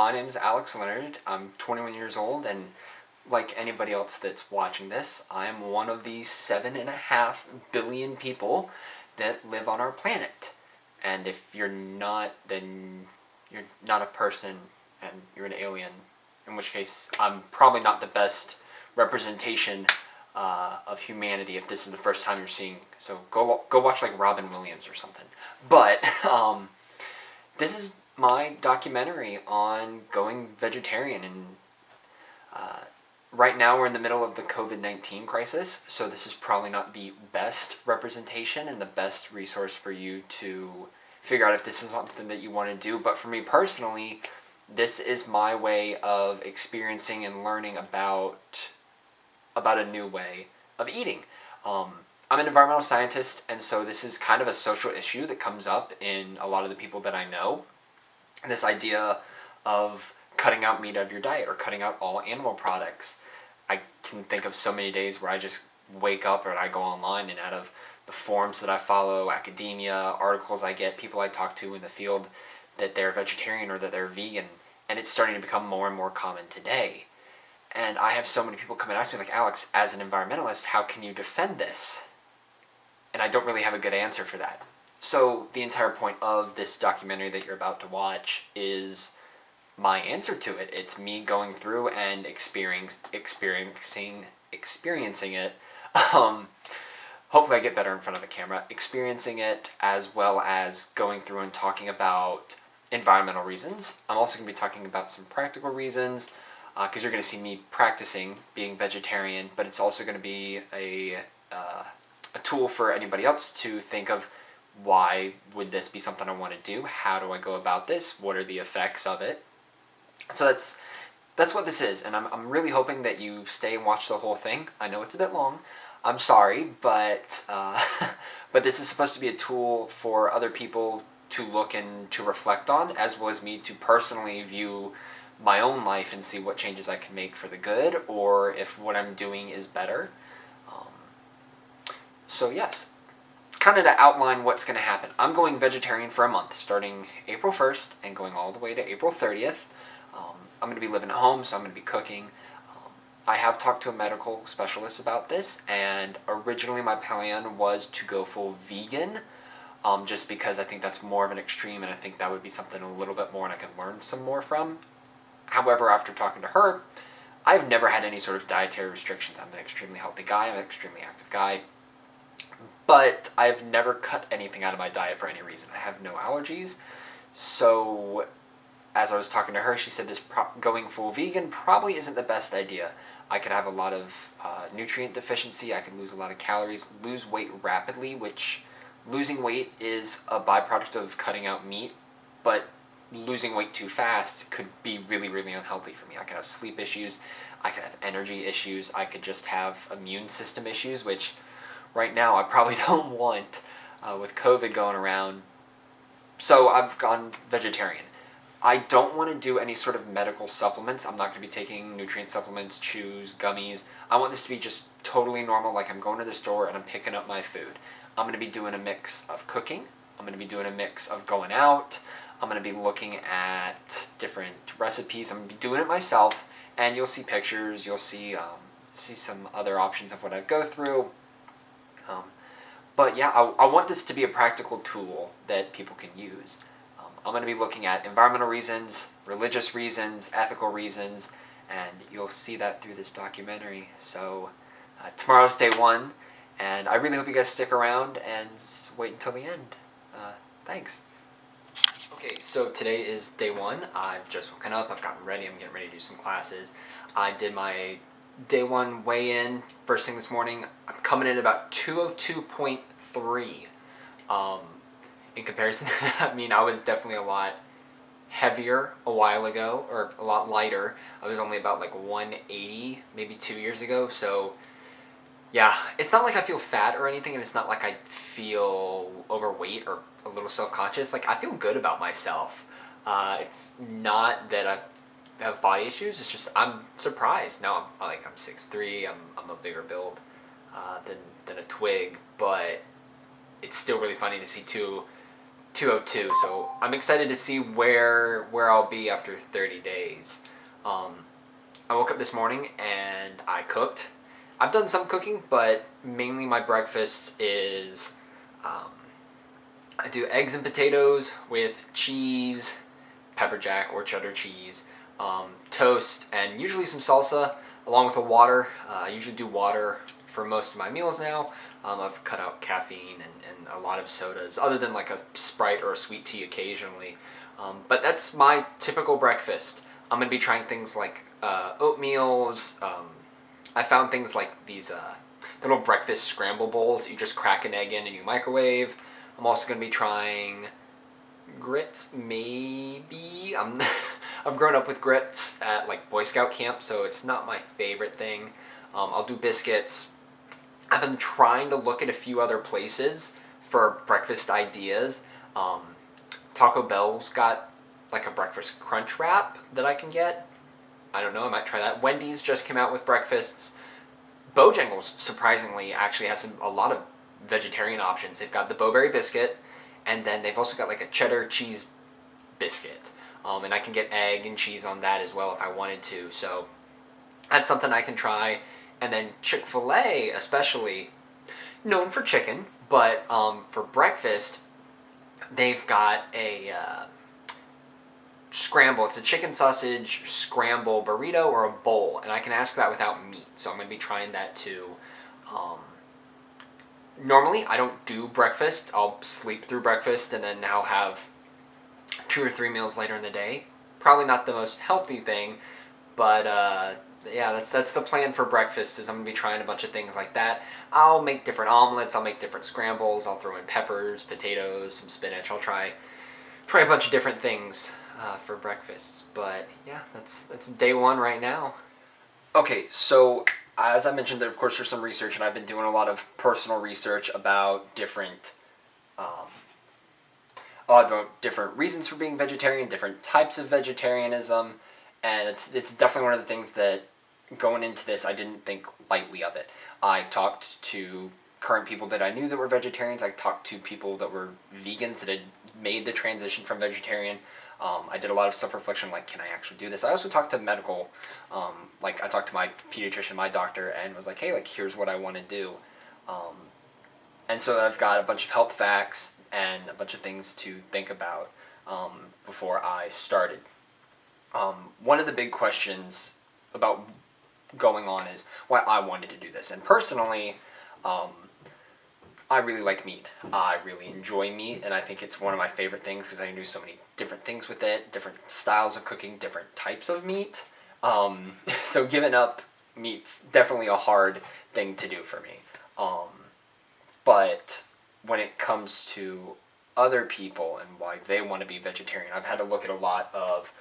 my name is Alex Leonard. I'm 21 years old, and like anybody else that's watching this, I am one of the 7.5 billion people that live on our planet. And if you're not, then you're not a person and you're an alien, in which case I'm probably not the best representation of humanity if this is the first time you're seeing. So go watch like Robin Williams or something. But this is my documentary on going vegetarian, and right now we're in the middle of the COVID-19 crisis, so this is probably not the best representation and the best resource for you to figure out if this is something that you want to do. But for me personally, this is my way of experiencing and learning about a new way of eating. I'm an environmental scientist, and so this is kind of a social issue that comes up in a lot of the people that I know. This idea of cutting out meat out of your diet or cutting out all animal products. I can think of so many days where I just wake up or I go online, and out of the forums that I follow, academia, articles I get, people I talk to in the field, that they're vegetarian or that they're vegan, and it's starting to become more and more common today. And I have so many people come and ask me, like, Alex, as an environmentalist, how can you defend this? And I don't really have a good answer for that. So the entire point of this documentary that you're about to watch is my answer to it. It's me going through and experiencing it. Hopefully I get better in front of the camera. Experiencing it, as well as going through and talking about environmental reasons. I'm also going to be talking about some practical reasons, because you're going to see me practicing being vegetarian, but it's also going to be a tool for anybody else to think of, why would this be something I want to do? How do I go about this? What are the effects of it? So that's what this is, and I'm really hoping that you stay and watch the whole thing. I know it's a bit long. I'm sorry, but but this is supposed to be a tool for other people to look and to reflect on, as well as me to personally view my own life and see what changes I can make for the good, or if what I'm doing is better. So yes, kind of to outline what's going to happen. I'm going vegetarian for a month, starting April 1st and going all the way to April 30th. I'm going to be living at home, so I'm going to be cooking. I have talked to a medical specialist about this, and originally my plan was to go full vegan, just because I think that's more of an extreme, and I think that would be something a little bit more and I could learn some more from. However, after talking to her, I've never had any sort of dietary restrictions. I'm an extremely healthy guy, I'm an extremely active guy, but I've never cut anything out of my diet for any reason. I have no allergies, so as I was talking to her, she said going full vegan probably isn't the best idea. I could have a lot of nutrient deficiency, I could lose a lot of calories, lose weight rapidly, which losing weight is a byproduct of cutting out meat, but losing weight too fast could be really, really unhealthy for me. I could have sleep issues, I could have energy issues, I could just have immune system issues, which right now I probably don't want with COVID going around. So I've gone vegetarian. I don't want to do any sort of medical supplements. I'm not going to be taking nutrient supplements, chews, gummies. I want this to be just totally normal, like I'm going to the store and I'm picking up my food. I'm going to be doing a mix of cooking. I'm going to be doing a mix of going out. I'm going to be looking at different recipes. I'm going to be doing it myself, and you'll see pictures. You'll see some other options of what I go through. But yeah, I want this to be a practical tool that people can use. I'm going to be looking at environmental reasons, religious reasons, ethical reasons, and you'll see that through this documentary. So tomorrow's day one, and I really hope you guys stick around and wait until the end. Thanks. Okay, so today is day one. I've just woken up, I've gotten ready, I'm getting ready to do some classes. I did my day one weigh-in first thing this morning. I'm coming in about 202.3. In comparison, I mean, I was definitely a lot heavier a while ago, or a lot lighter. I was only about like 180 maybe 2 years ago, so yeah, it's not like I feel fat or anything, and it's not like I feel overweight or a little self-conscious. Like, I feel good about myself. It's not that I have body issues, it's just I'm surprised. Now I'm 6'3", I'm a bigger build than a twig, but it's still really funny to see two 2:02, so I'm excited to see where I'll be after 30 days. I woke up this morning and I cooked. I've done some cooking, but mainly my breakfast is I do eggs and potatoes with cheese, pepper jack or cheddar cheese, toast, and usually some salsa along with the water. I usually do water for most of my meals now. I've cut out caffeine and a lot of sodas, other than like a Sprite or a sweet tea occasionally. But that's my typical breakfast. I'm going to be trying things like oatmeals. I found things like these little breakfast scramble bowls. You just crack an egg in and you microwave. I'm also going to be trying grits, maybe. I've grown up with grits at like Boy Scout camp, so it's not my favorite thing. I'll do biscuits. I've been trying to look at a few other places for breakfast ideas. Taco Bell's got like a breakfast crunch wrap that I can get. I don't know, I might try that. Wendy's just came out with breakfasts. Bojangles, surprisingly, actually has a lot of vegetarian options. They've got the Bowberry biscuit, and then they've also got like a cheddar cheese biscuit. And I can get egg and cheese on that as well if I wanted to. So that's something I can try. And then Chick-fil-A, especially, known for chicken, but for breakfast, they've got a scramble. It's a chicken sausage scramble burrito or a bowl, and I can ask that without meat. So I'm going to be trying that too. Normally, I don't do breakfast. I'll sleep through breakfast, and then I'll have 2 or 3 meals later in the day. Probably not the most healthy thing, but yeah, that's the plan for breakfast. Is I'm gonna be trying a bunch of things like that. I'll make different omelets. I'll make different scrambles. I'll throw in peppers, potatoes, some spinach. I'll try a bunch of different things for breakfast. But yeah, that's day 1 right now. Okay, so as I mentioned, of course, there's some research, and I've been doing a lot of personal research about different reasons for being vegetarian, different types of vegetarianism, and it's definitely one of the things that, going into this, I didn't think lightly of it. I talked to current people that I knew that were vegetarians. I talked to people that were vegans that had made the transition from vegetarian. I did a lot of self-reflection, like, can I actually do this? I also talked to medical, I talked to my pediatrician, my doctor, and was like, hey, like, here's what I want to do. And so I've got a bunch of health facts and a bunch of things to think about before I started. One of the big questions about going on is why I wanted to do this. And personally, I really like meat. I really enjoy meat, and I think it's one of my favorite things because I can do so many different things with it, different styles of cooking, different types of meat. So giving up meat's definitely a hard thing to do for me. But when it comes to other people and why they want to be vegetarian, I've had to look at a lot of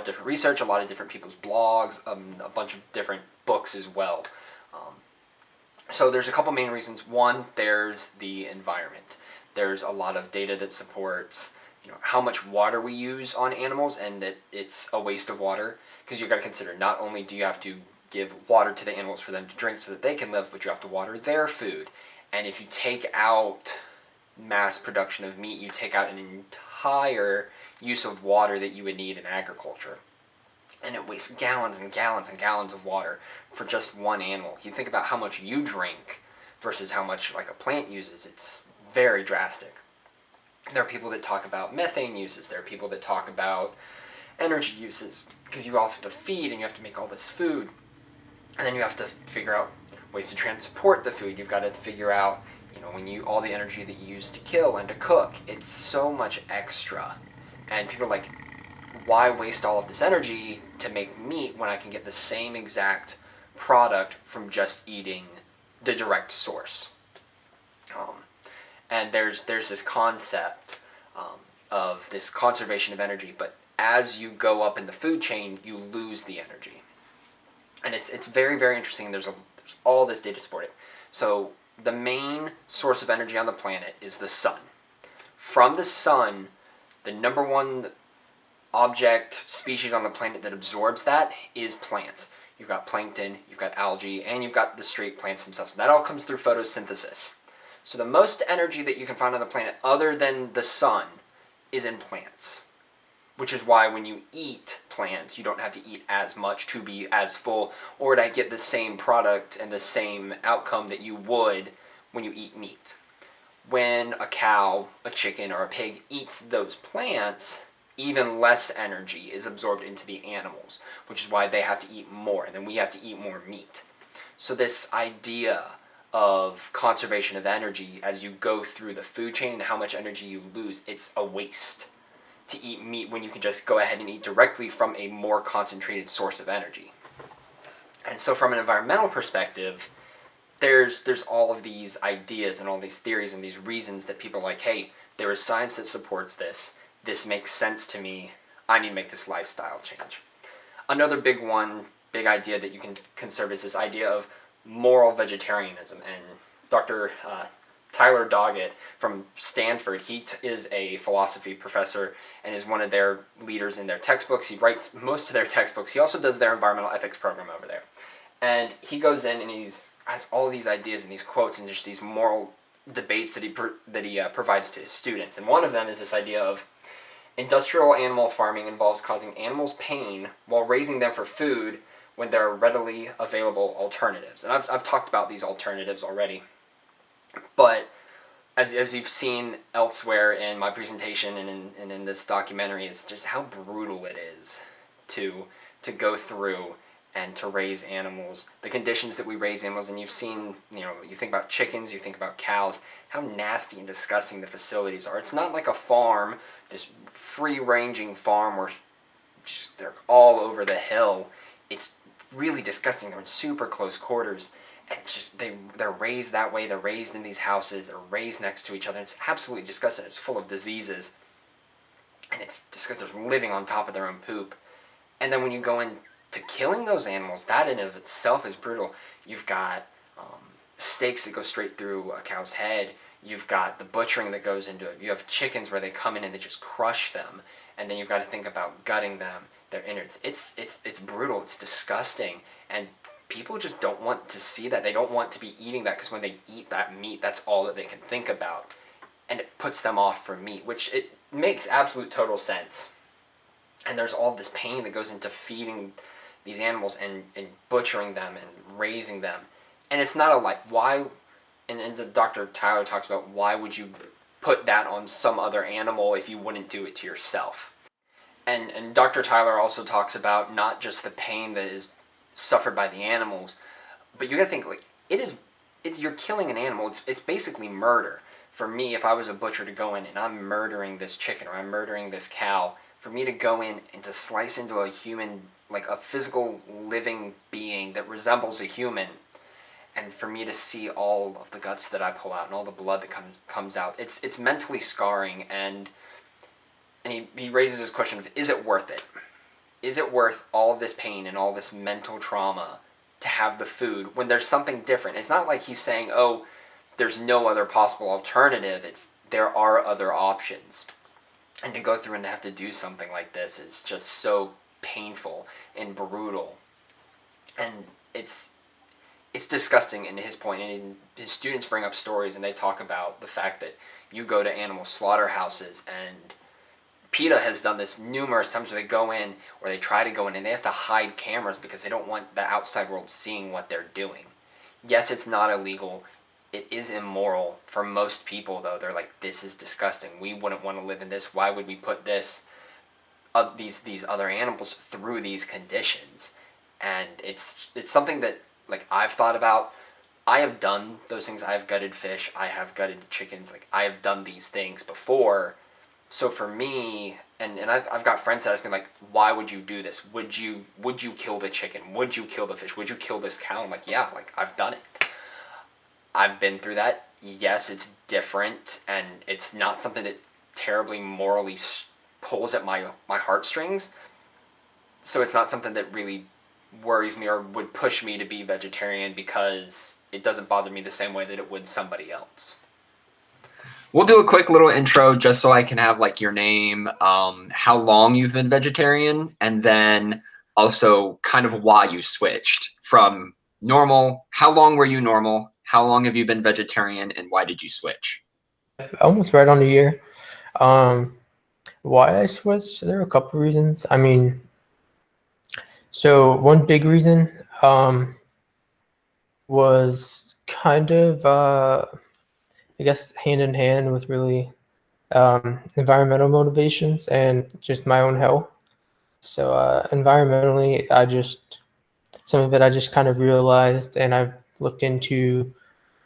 different research, a lot of different people's blogs, a bunch of different books as well. So there's a couple main reasons. One, there's the environment. There's a lot of data that supports how much water we use on animals, and that it's a waste of water, because you've got to consider, not only do you have to give water to the animals for them to drink so that they can live, but you have to water their food. And if you take out mass production of meat, you take out an entire use of water that you would need in agriculture. And it wastes gallons and gallons and gallons of water for just one animal. You think about how much you drink versus how much like a plant uses, it's very drastic. There are people that talk about methane uses. There are people that talk about energy uses, because you also have to feed and you have to make all this food. And then you have to figure out ways to transport the food. You've got to figure out, all the energy that you use to kill and to cook. It's so much extra. And people are like, why waste all of this energy to make meat when I can get the same exact product from just eating the direct source? And there's this concept of this conservation of energy, but as you go up in the food chain, you lose the energy. And it's very, very interesting. There's all this data to support it. So the main source of energy on the planet is the sun. From the sun, the number one object, species on the planet that absorbs that is plants. You've got plankton, you've got algae, and you've got the straight plants themselves. So that all comes through photosynthesis. So the most energy that you can find on the planet other than the sun is in plants. Which is why when you eat plants, you don't have to eat as much to be as full or to get the same product and the same outcome that you would when you eat meat. When a cow, a chicken, or a pig eats those plants, even less energy is absorbed into the animals, which is why they have to eat more, and then we have to eat more meat. So this idea of conservation of energy as you go through the food chain and how much energy you lose, it's a waste to eat meat when you can just go ahead and eat directly from a more concentrated source of energy. And so from an environmental perspective, there's all of these ideas and all these theories and these reasons that people are like, hey, there is science that supports this. This makes sense to me. I need to make this lifestyle change. Another big idea that you can conserve is this idea of moral vegetarianism. And Dr. Tyler Doggett from Stanford, he is a philosophy professor and is one of their leaders in their textbooks. He writes most of their textbooks. He also does their environmental ethics program over there. And he goes in and has all of these ideas and these quotes and just these moral debates that he provides to his students. And one of them is this idea of industrial animal farming involves causing animals pain while raising them for food when there are readily available alternatives. And I've talked about these alternatives already. But as you've seen elsewhere in my presentation and in this documentary, it's just how brutal it is to go through and to raise animals, the conditions that we raise animals. And you've seen, you think about chickens, you think about cows, how nasty and disgusting the facilities are. It's not like a farm, this free-ranging farm where just they're all over the hill. It's really disgusting. They're in super close quarters. And it's just, they're raised that way. They're raised in these houses. They're raised next to each other. It's absolutely disgusting. It's full of diseases. And it's disgusting. They're living on top of their own poop. And then when you go into killing those animals, that in of itself is brutal. You've got stakes that go straight through a cow's head. You've got the butchering that goes into it. You have chickens where they come in and they just crush them. And then you've got to think about gutting them, their innards. It's brutal. It's disgusting. And people just don't want to see that. They don't want to be eating that because when they eat that meat, that's all that they can think about. And it puts them off from meat, which it makes absolute total sense. And there's all this pain that goes into feeding these animals and butchering them and raising them. And it's not a life. Why, and Dr. Tyler talks about, why would you put that on some other animal if you wouldn't do it to yourself? And Dr. Tyler also talks about not just the pain that is suffered by the animals, but you gotta think, like, you're killing an animal. It's basically murder. For me, if I was a butcher to go in and I'm murdering this chicken or I'm murdering this cow, for me to go in and to slice into a human, like a physical living being that resembles a human, and for me to see all of the guts that I pull out and all the blood that comes out, it's mentally scarring. And he raises this question of, is it worth it? Is it worth all of this pain and all this mental trauma to have the food when there's something different? It's not like he's saying, oh, there's no other possible alternative. It's there are other options. And to go through and have to do something like this is just so painful and brutal. And it's disgusting in his point. And his students bring up stories and they talk about the fact that you go to animal slaughterhouses, and PETA has done this numerous times where they go in, or they try to go in, and they have to hide cameras because they don't want the outside world seeing what they're doing. Yes, it's not illegal. It is immoral for most people, though. They're like, this is disgusting. We wouldn't want to live in this. Why would we put these other animals through these conditions? And it's something that, like, I've thought about. I have done those things. I have gutted fish. I have gutted chickens. Like, I have done these things before. So for me, and I've got friends that ask me, like, why would you do this? Would you kill the chicken? Would you kill the fish? Would you kill this cow? I'm like, yeah, like, I've done it. I've been through that. Yes, it's different, and it's not something that terribly morally pulls at my heartstrings. So it's not something that really worries me or would push me to be vegetarian, because it doesn't bother me the same way that it would somebody else. We'll do a quick little intro just so I can have, like, your name, how long you've been vegetarian, and then also kind of why you switched from normal. How long were you normal? how long have you been vegetarian and why did you switch? Almost right on a year. Um, why I switched? There are a couple reasons. I mean, so one big reason was kind of I guess hand in hand with really environmental motivations and just my own health. So environmentally, some of it I just kind of realized, and I've looked into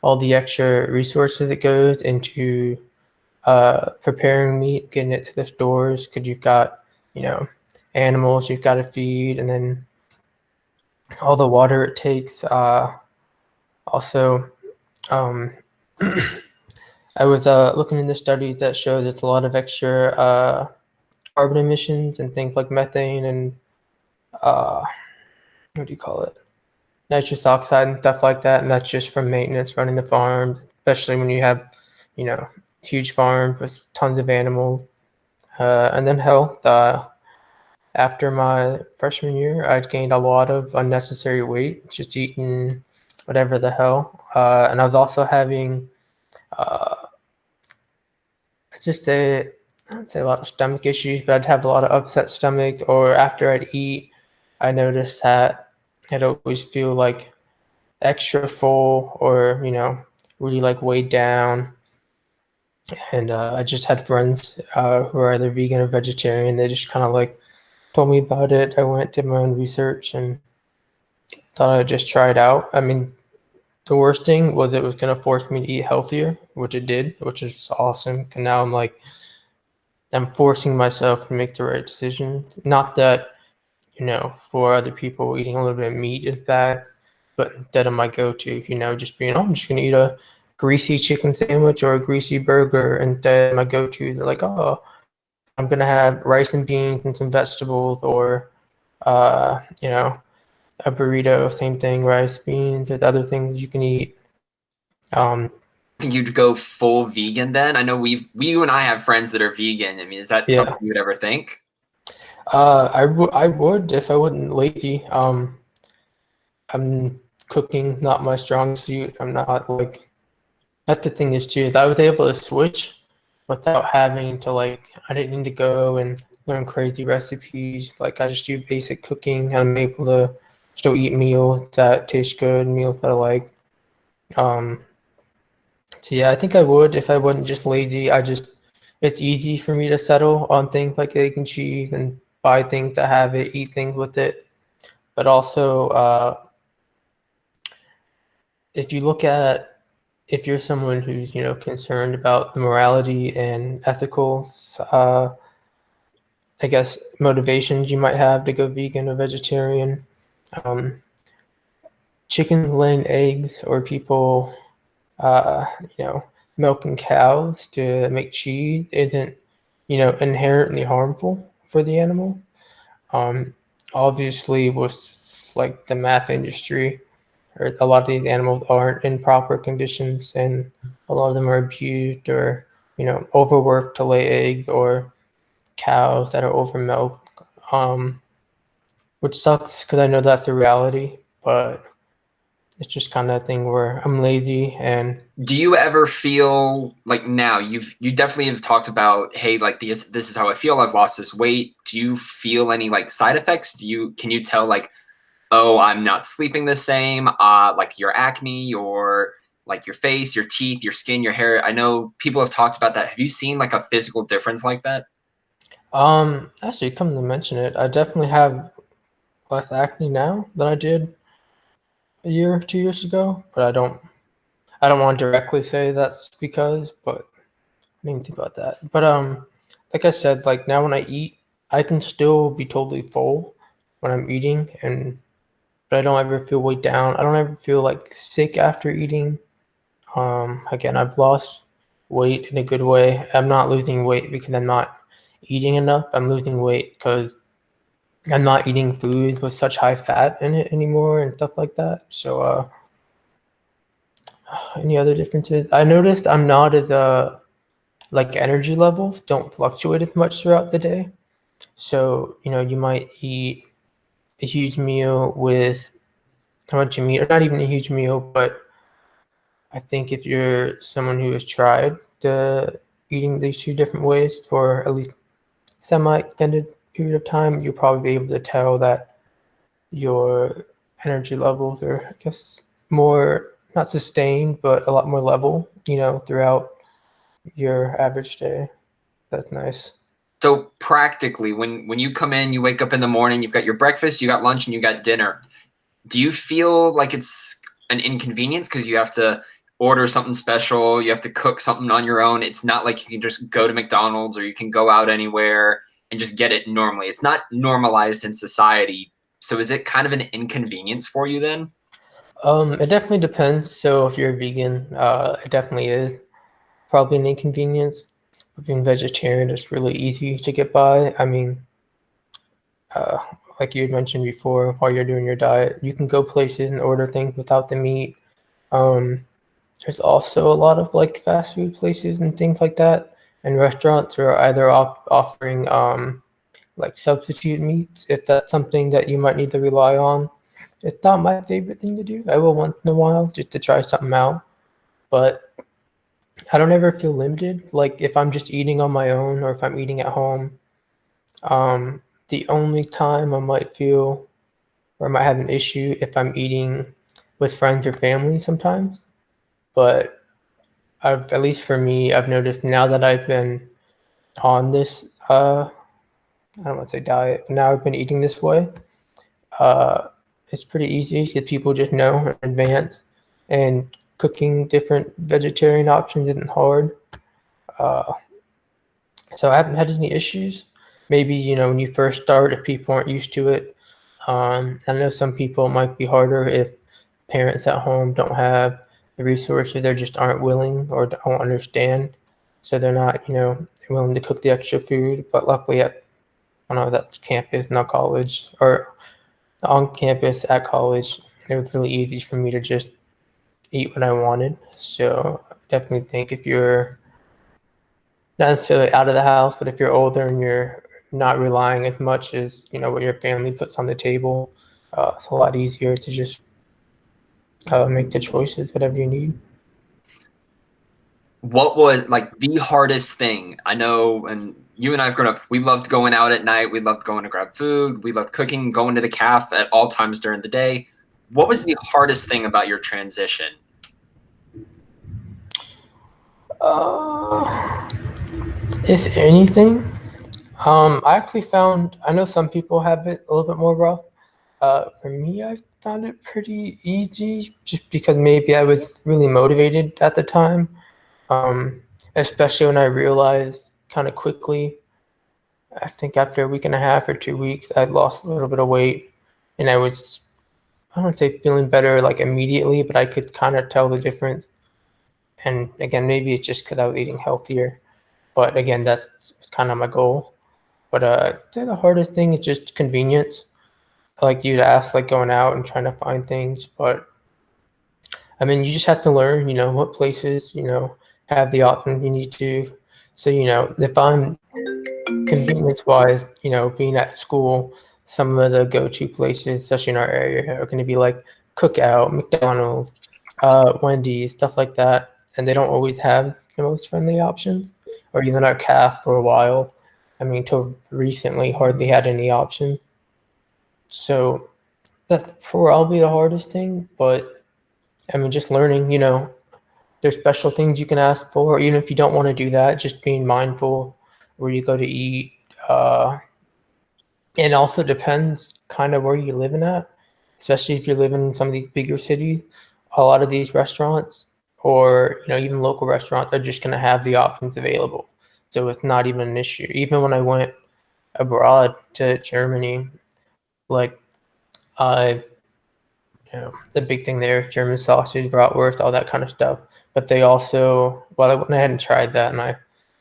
all the extra resources that goes into preparing meat, getting it to the stores, because you've got, you know, animals you've got to feed, and then all the water it takes. Also, um, I was looking into studies that show there's a lot of extra carbon emissions and things like methane and uh, what do you call it? Nitrous oxide and stuff like that. And that's just from maintenance running the farm, especially when you have, you know, huge farm with tons of animals. And then health. After my freshman year, I'd gained a lot of unnecessary weight, just eating whatever the hell. And I was also having, I just say, I'd say a lot of stomach issues, but I'd have a lot of upset stomach. Or after I'd eat, I noticed that I'd always feel like extra full or, really like weighed down. And I just had friends who are either vegan or vegetarian. They just kind of like told me about it. I went, did my own research, and thought I'd just try it out. I mean, the worst thing was it was going to force me to eat healthier, which it did, which is awesome. And now I'm forcing myself to make the right decision. Not that, for other people, eating a little bit of meat is bad, but instead of my go-to, just being, oh, I'm just going to eat a greasy chicken sandwich or a greasy burger. And then my go-to, they're like, oh, I'm going to have rice and beans and some vegetables or, uh, you know, a burrito, same thing, rice, beans, with other things you can eat. Um, Think you'd go full vegan then? I know you and I have friends that are vegan. I mean, is that something yeah, you would ever think? I would if I wasn't lazy. I'm cooking not my strong suit. I'm not like that's the thing is too. Is I was able to switch without having to I didn't need to go and learn crazy recipes. Like I just do basic cooking. I'm able to still eat meals that taste good, meals that I like. Um, So yeah, I think I would if I wasn't just lazy. It's easy for me to settle on things like egg and cheese and buy things that have it, eat things with it. But also, if you look at if you're someone who's concerned about the morality and ethical, I guess motivations you might have to go vegan or vegetarian, um, chicken laying eggs or people uh, you know, milking cows to make cheese isn't, inherently harmful for the animal. Um, Obviously, with like the math industry, or a lot of these animals aren't in proper conditions, and a lot of them are abused or, overworked to lay eggs, or cows that are over milked, which sucks because I know that's the reality, but it's just kind of a thing where I'm lazy and Do you ever feel like now you definitely have talked about, hey, like this is how I feel. I've lost this weight. Do you feel any like side effects? Can you tell like, oh, I'm not sleeping the same, like your acne or like your face, your teeth, your skin, your hair? I know people have talked about that. Have you seen like a physical difference like that? Actually, come to mention it, I definitely have less acne now than I did a year, 2 years ago. But I don't want to directly say that's because, but I didn't even think about that. But like I said, like now when I eat, I can still be totally full when I'm eating, but I don't ever feel weighed down. I don't ever feel like sick after eating. Again, I've lost weight in a good way. I'm not losing weight because I'm not eating enough. I'm losing weight because I'm not eating food with such high fat in it anymore and stuff like that. So, any other differences? I noticed I'm not as like energy levels don't fluctuate as much throughout the day. So, you might eat a huge meal with a bunch of meat, or not even a huge meal, but I think if you're someone who has tried eating these two different ways for at least semi-extended period of time, you'll probably be able to tell that your energy levels are, I guess, more not sustained, but a lot more level, throughout your average day. That's nice. So practically, when you come in, you wake up in the morning, you've got your breakfast, you got lunch, and you got dinner. Do you feel like it's an inconvenience because you have to order something special, you have to cook something on your own? It's not like you can just go to McDonald's or you can go out anywhere and just get it normally. It's not normalized in society. So is it kind of an inconvenience for you then? It definitely depends. So if you're a vegan, it definitely is probably an inconvenience. Being vegetarian is really easy to get by. I mean, uh, like you had mentioned before, while you're doing your diet, you can go places and order things without the meat. Um, there's also a lot of like fast food places and things like that, and restaurants are either offering like substitute meats if that's something that you might need to rely on. It's not my favorite thing to do. I will once in a while just to try something out, but I don't ever feel limited. Like if I'm just eating on my own or if I'm eating at home, the only time I might feel or I might have an issue if I'm eating with friends or family sometimes. But at least for me, I've noticed now that I've been on this, I don't want to say diet, but now I've been eating this way. Uh, it's pretty easy because people just know in advance, and cooking different vegetarian options isn't hard. Uh, so I haven't had any issues. Maybe, when you first start, if people aren't used to it, I know some people it might be harder if parents at home don't have the resources, they just aren't willing or don't understand. So they're not, willing to cook the extra food. But luckily at, I don't know, that's campus, not college, or on campus at college, it was really easy for me to just eat what I wanted. So I definitely think if you're not necessarily out of the house, but if you're older and you're not relying as much as what your family puts on the table, it's a lot easier to just make the choices whatever you need. What was like the hardest thing? I know, and you and I have grown up, we loved going out at night, we loved going to grab food, we loved cooking, going to the calf at all times during the day. What was the hardest thing about your transition? Uh, if anything, I actually found I know some people have it a little bit more rough. For me, I found it pretty easy just because maybe I was really motivated at the time. Um, Especially when I realized kind of quickly, I think after a week and a half or 2 weeks, I'd lost a little bit of weight and I was, I don't want to say feeling better like immediately, but I could kind of tell the difference. And again, maybe it's just because I was eating healthier. But again, that's kind of my goal. But I'd say the hardest thing is just convenience. Like you'd ask, like going out and trying to find things. But I mean, you just have to learn, what places, have the option you need to. So, if I'm convenience wise, being at school, some of the go-to places, especially in our area, are going to be like Cookout, McDonald's, Wendy's, stuff like that, and they don't always have the most friendly options. Or even our calf for a while. I mean, till recently, hardly had any options. So that's probably the hardest thing. But I mean, just learning, there's special things you can ask for, even if you don't want to do that. Just being mindful where you go to eat. It also depends kind of where you're living at, especially if you're living in some of these bigger cities. A lot of these restaurants or even local restaurants are just going to have the options available. So it's not even an issue. Even when I went abroad to Germany, like I, the big thing there, German sausage, bratwurst, all that kind of stuff. But they also, well, I went ahead and tried that and I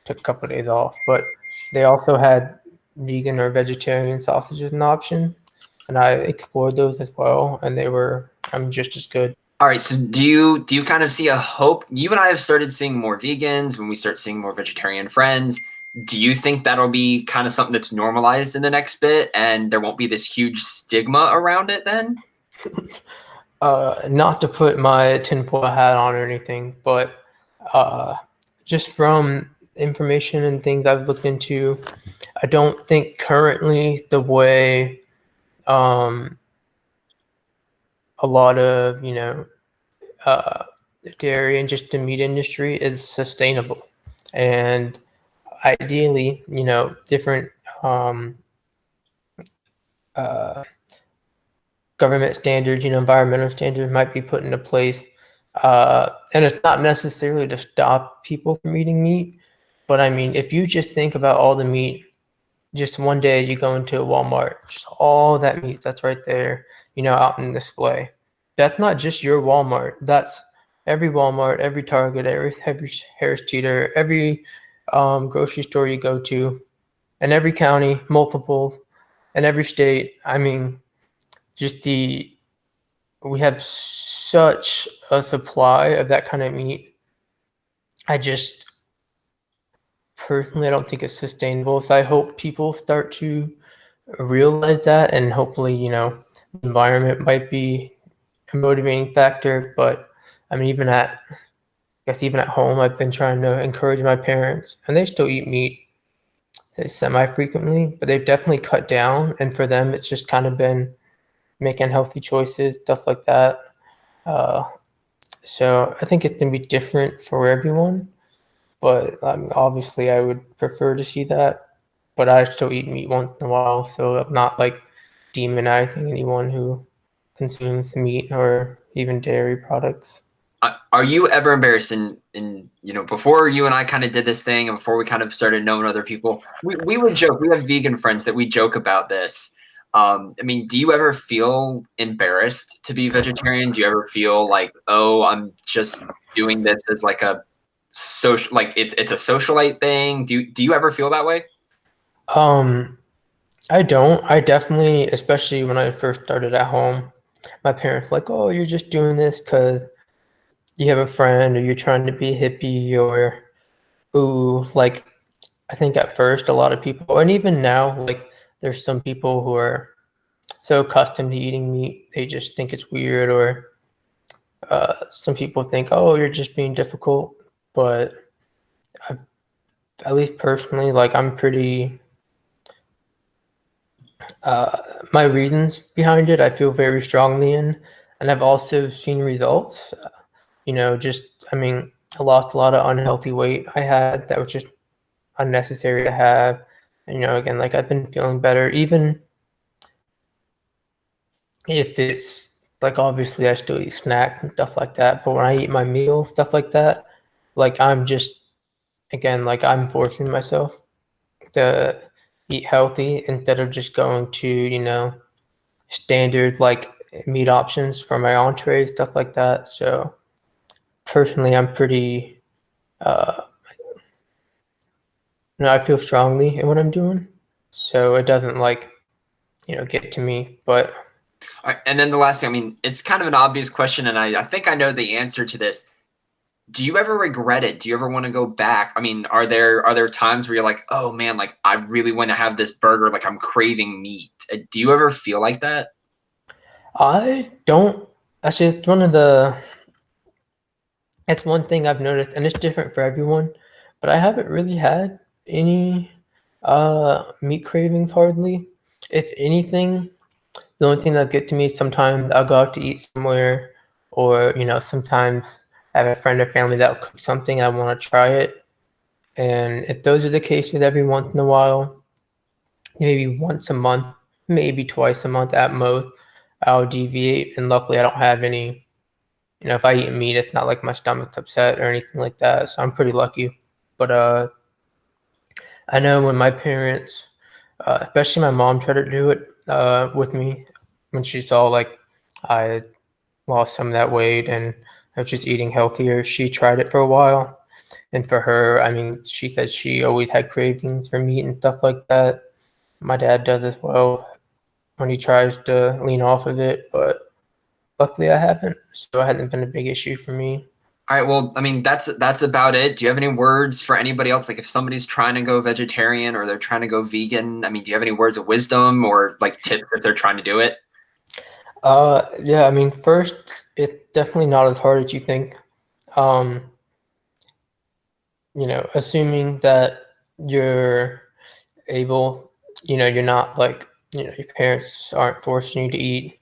took a couple of days off, but they also had vegan or vegetarian sausages an option, and I explored those as well, and they were just as good. All right, so do you kind of see a hope? You and I have started seeing more vegans when we start seeing more vegetarian friends. Do you think that'll be kind of something that's normalized in the next bit and there won't be this huge stigma around it then? Not to put my tinfoil hat on or anything, but uh, just from information and things I've looked into, I don't think currently the way um, a lot of uh, dairy and just the meat industry is sustainable, and ideally, different um, uh, government standards, environmental standards might be put into place. And it's not necessarily to stop people from eating meat, but I mean, if you just think about all the meat, just one day you go into a Walmart, just all that meat that's right there, out in display. That's not just your Walmart. That's every Walmart, every Target, every Harris Teeter, every grocery store you go to, and every county, multiple, and every state. I mean, just we have such a supply of that kind of meat. I just personally I don't think it's sustainable. So I hope people start to realize that, and hopefully, the environment might be a motivating factor. But I mean, I guess even at home, I've been trying to encourage my parents, and they still eat meat semi frequently, but they've definitely cut down. And for them, it's just kind of been making healthy choices, stuff like that. Uh, so I think it's gonna be different for everyone, but obviously I would prefer to see that. But I still eat meat once in a while, so I'm not like demonizing anyone who consumes meat or even dairy products. Are you ever embarrassed before you and I kind of did this thing and before we kind of started knowing other people, we would joke, we have vegan friends that we joke about this. I mean, do you ever feel embarrassed to be vegetarian? Do you ever feel like, oh, I'm just doing this as like a social, like it's a socialite thing? Do you ever feel that way? Um, I don't. I definitely, especially when I first started at home, my parents were like, "Oh, you're just doing this because you have a friend, or you're trying to be a hippie, or ooh, like." I think at first a lot of people, and even now, like there's some people who are so accustomed to eating meat, they just think it's weird, or some people think, "Oh, you're just being difficult." But I, at least personally, like I'm pretty my reasons behind it, I feel very strongly in, and I've also seen results. Just I mean, I lost a lot of unhealthy weight I had that was just unnecessary to have. And, again, like I've been feeling better, even if it's like obviously I still eat snacks and stuff like that. But when I eat my meal, stuff like that, like I'm just again like I'm forcing myself to eat healthy instead of just going to standard like meat options for my entrees, stuff like that. So personally, I'm pretty, uh, I feel strongly in what I'm doing. So it doesn't like, get to me. But All right, and then the last thing, I mean, it's kind of an obvious question, and I think I know the answer to this. Do you ever regret it? Do you ever want to go back? I mean, are there times where you're like, oh man, like I really want to have this burger, like I'm craving meat. Do you ever feel like that? I don't, actually, it's one thing I've noticed, and it's different for everyone, but I haven't really had any meat cravings hardly. If anything, the only thing that'll get to me is sometimes I'll go out to eat somewhere, or sometimes I have a friend or family that'll cook something, I want to try it. And if those are the cases every once in a while, maybe once a month, maybe twice a month at most, I'll deviate. And luckily I don't have any, if I eat meat, it's not like my stomach's upset or anything like that. So I'm pretty lucky. But I know when my parents, especially my mom, tried to do it with me when she saw like I lost some of that weight and I was just eating healthier. She tried it for a while, and for her, I mean, she said she always had cravings for meat and stuff like that. My dad does as well when he tries to lean off of it, but luckily I haven't, so it hasn't been a big issue for me. All right, well, I mean, that's about it. Do you have any words for anybody else? Like if somebody's trying to go vegetarian or they're trying to go vegan, I mean, do you have any words of wisdom or like tips if they're trying to do it? Yeah, I mean, first, it's definitely not as hard as you think. Um, assuming that you're able, you're not like, your parents aren't forcing you to eat,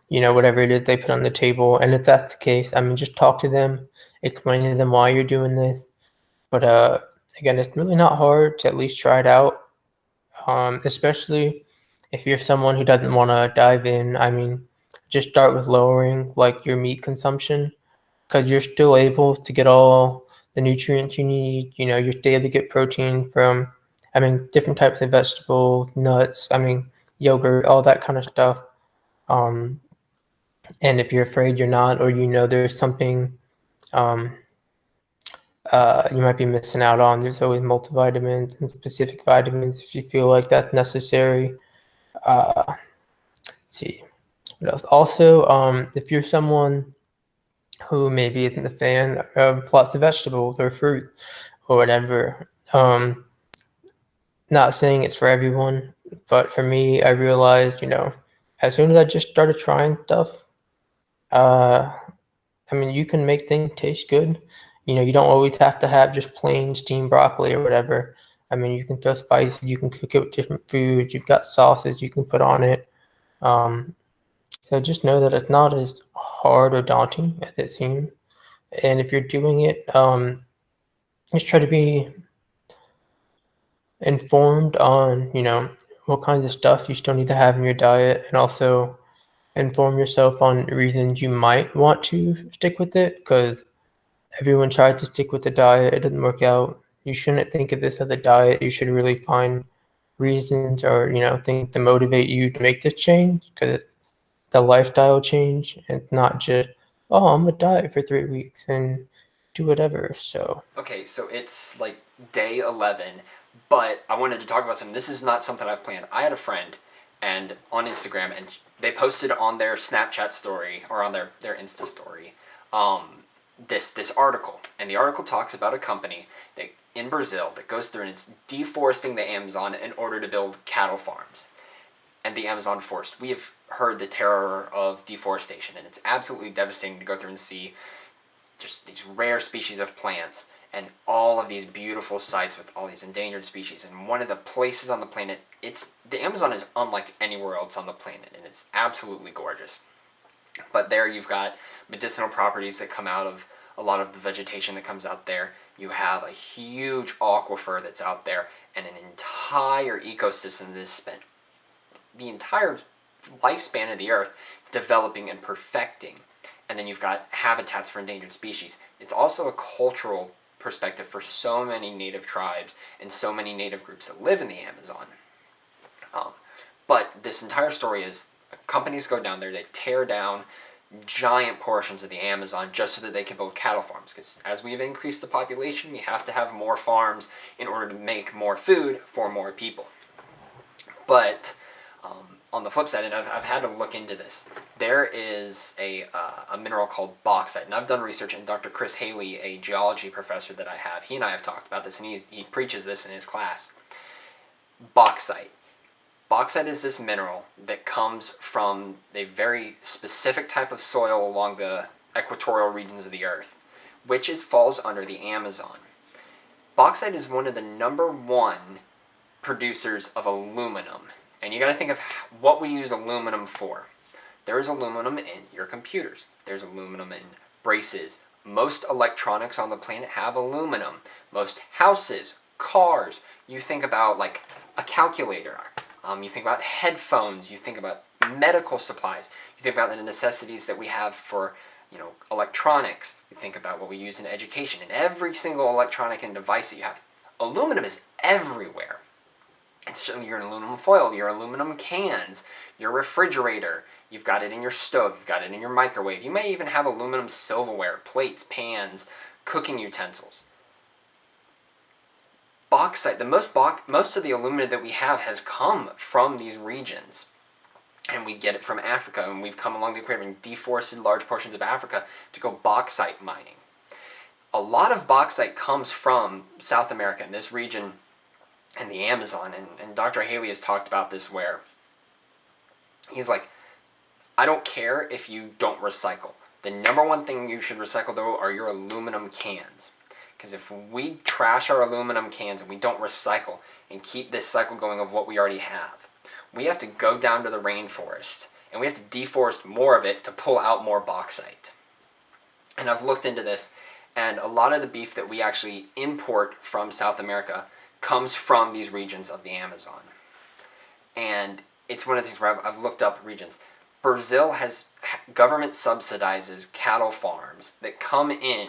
whatever it is they put on the table. And if that's the case, I mean, just talk to them, explain to them why you're doing this. But again, it's really not hard to at least try it out, especially if you're someone who doesn't want to dive in. I mean, just start with lowering like your meat consumption because you're still able to get all the nutrients you need. You're still able to get protein from, I mean, different types of vegetables, nuts, I mean, yogurt, all that kind of stuff. Um, and if you're afraid you're not, or there's something um, you might be missing out on, there's always multivitamins and specific vitamins if you feel like that's necessary. Let's see what else. Also, if you're someone who maybe isn't a fan of lots of vegetables or fruit or whatever. Not saying it's for everyone, but for me, I realized, as soon as I just started trying stuff, uh, I mean, you can make things taste good. You don't always have to have just plain steamed broccoli or whatever. I mean, you can throw spices, you can cook it with different foods, you've got sauces you can put on it. Um, so just know that it's not as hard or daunting as it seems. And if you're doing it, just try to be informed on, what kinds of stuff you still need to have in your diet, and also inform yourself on reasons you might want to stick with it, because everyone tries to stick with the diet, it doesn't work out. You shouldn't think of this as a diet. You should really find reasons or, things to motivate you to make this change, because it's the lifestyle change. It's not just, oh, I'm gonna diet for 3 weeks and do whatever. So Okay, so it's like day 11, but I wanted to talk about something. This is not something I've planned. I had a friend and on Instagram, and they posted on their Snapchat story or on their Insta story this article. And the article talks about a company that in Brazil that goes through and it's deforesting the Amazon in order to build cattle farms. And the Amazon forest. We have heard the terror of deforestation, and it's absolutely devastating to go through and see just these rare species of plants and all of these beautiful sites with all these endangered species. And one of the places on the planet, it's the Amazon is unlike anywhere else on the planet, and it's absolutely gorgeous. But there you've got medicinal properties that come out of a lot of the vegetation that comes out there. You have a huge aquifer that's out there, and an entire ecosystem that is spent the entire lifespan of the earth developing and perfecting. And then you've got habitats for endangered species. It's also a cultural perspective for so many native tribes and so many native groups that live in the Amazon. Um, but this entire story is companies go down there, they tear down giant portions of the Amazon just so that they can build cattle farms. Because as we've increased the population, we have to have more farms in order to make more food for more people. But on the flip side, and I've had to look into this, there is a mineral called bauxite. And I've done research, and Dr. Chris Haley, a geology professor that I have, he and I have talked about this, and he preaches this in his class. Bauxite. Bauxite is this mineral that comes from a very specific type of soil along the equatorial regions of the earth, which falls under the Amazon. Bauxite is one of the number one producers of aluminum. And you got to think of what we use aluminum for. There's aluminum in your computers. There's aluminum in braces. Most electronics on the planet have aluminum. Most houses, cars. You think about like a calculator. You think about headphones. You think about medical supplies. You think about the necessities that we have for, electronics. You think about what we use in education. And every single electronic and device that you have, aluminum is everywhere. It's your aluminum foil, your aluminum cans, your refrigerator. You've got it in your stove. You've got it in your microwave. You may even have aluminum silverware, plates, pans, cooking utensils. Bauxite, most of the aluminum that we have has come from these regions. And we get it from Africa, and we've come along the equator and deforested large portions of Africa to go bauxite mining. A lot of bauxite comes from South America, in this region, and the Amazon, and Dr. Haley has talked about this, where he's like, I don't care if you don't recycle. The number one thing you should recycle, though, are your aluminum cans. Because if we trash our aluminum cans and we don't recycle and keep this cycle going of what we already have, we have to go down to the rainforest and we have to deforest more of it to pull out more bauxite. And I've looked into this, and a lot of the beef that we actually import from South America comes from these regions of the Amazon. And it's one of the things where I've looked up regions. Brazil has government subsidizes cattle farms that come in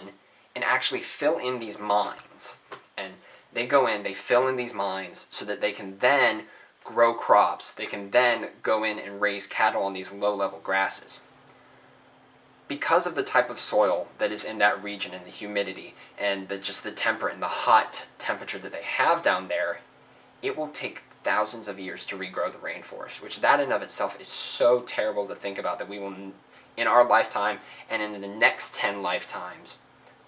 and actually fill in these mines. And they go in, they fill in these mines so that they can then grow crops. They can then go in and raise cattle on these low-level grasses. Because of the type of soil that is in that region and the humidity and just the temperate and the hot temperature that they have down there, it will take thousands of years to regrow the rainforest, which that in of itself is so terrible to think about, that we will, in our lifetime and in the next 10 lifetimes,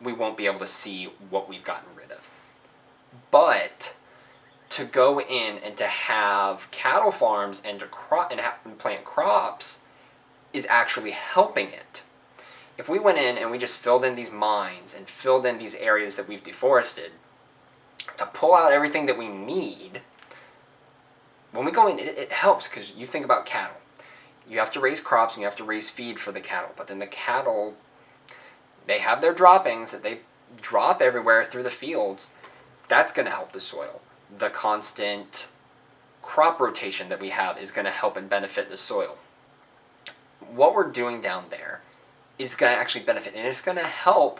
we won't be able to see what we've gotten rid of. But to go in and to have cattle farms and to plant crops is actually helping it. If we went in and we just filled in these mines and filled in these areas that we've deforested to pull out everything that we need, when we go in, it helps, because you think about cattle. You have to raise crops and you have to raise feed for the cattle, but then the cattle, they have their droppings that they drop everywhere through the fields. That's going to help the soil. The constant crop rotation that we have is going to help and benefit the soil. What we're doing down there is going to actually benefit, and it's going to help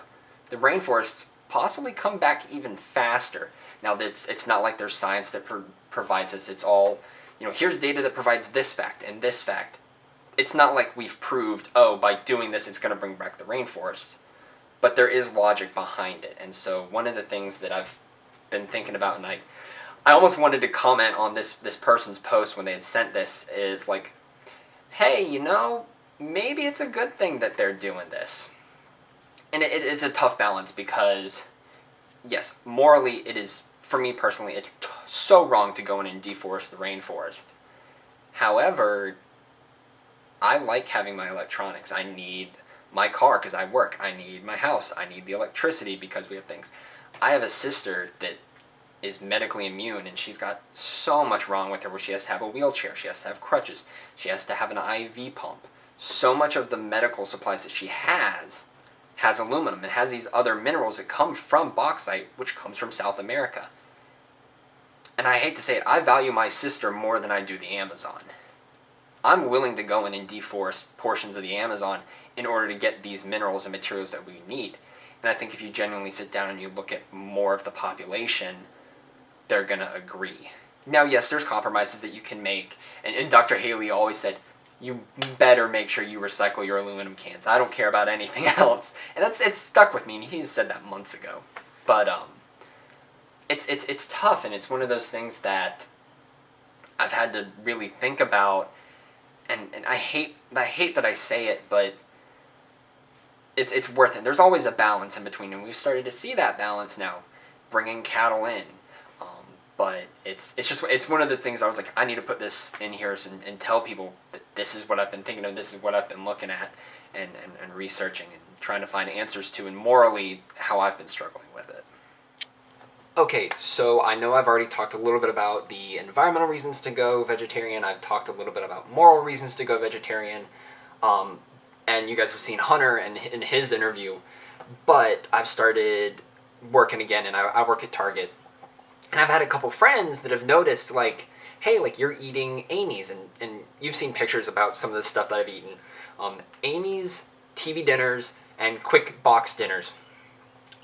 the rainforests possibly come back even faster. Now, it's not like there's science that provides this. It's all, here's data that provides this fact and this fact. It's not like we've proved, by doing this it's going to bring back the rainforest. But there is logic behind it. And so one of the things that I've been thinking about, and I almost wanted to comment on this person's post when they had sent this, is like, hey, maybe it's a good thing that they're doing this. And it's a tough balance, because, yes, morally it is, for me personally, it's so wrong to go in and deforest the rainforest. However, I like having my electronics. I need my car because I work. I need my house. I need the electricity because we have things. I have a sister that is medically immune, and she's got so much wrong with her where she has to have a wheelchair, she has to have crutches, she has to have an IV pump. So much of the medical supplies that she has aluminum and has these other minerals that come from bauxite, which comes from South America. And I hate to say it, I value my sister more than I do the Amazon. I'm willing to go in and deforest portions of the Amazon in order to get these minerals and materials that we need. And I think if you genuinely sit down and you look at more of the population, they're going to agree. Now, yes, there's compromises that you can make. And Dr. Haley always said, you better make sure you recycle your aluminum cans. I don't care about anything else. And it's stuck with me, and he said that months ago. But it's tough, and it's one of those things that I've had to really think about. And I hate that I say it, but it's worth it. There's always a balance in between, and we've started to see that balance now, bringing cattle in. But it's one of the things I was like, I need to put this in here and tell people that this is what I've been thinking of, this is what I've been looking at and researching and trying to find answers to, and morally how I've been struggling with it. Okay, so I know I've already talked a little bit about the environmental reasons to go vegetarian. I've talked a little bit about moral reasons to go vegetarian. And you guys have seen Hunter in his interview. But I've started working again, and I work at Target. And I've had a couple friends that have noticed, like, hey, like, you're eating Amy's, and you've seen pictures about some of the stuff that I've eaten. Amy's TV dinners and quick box dinners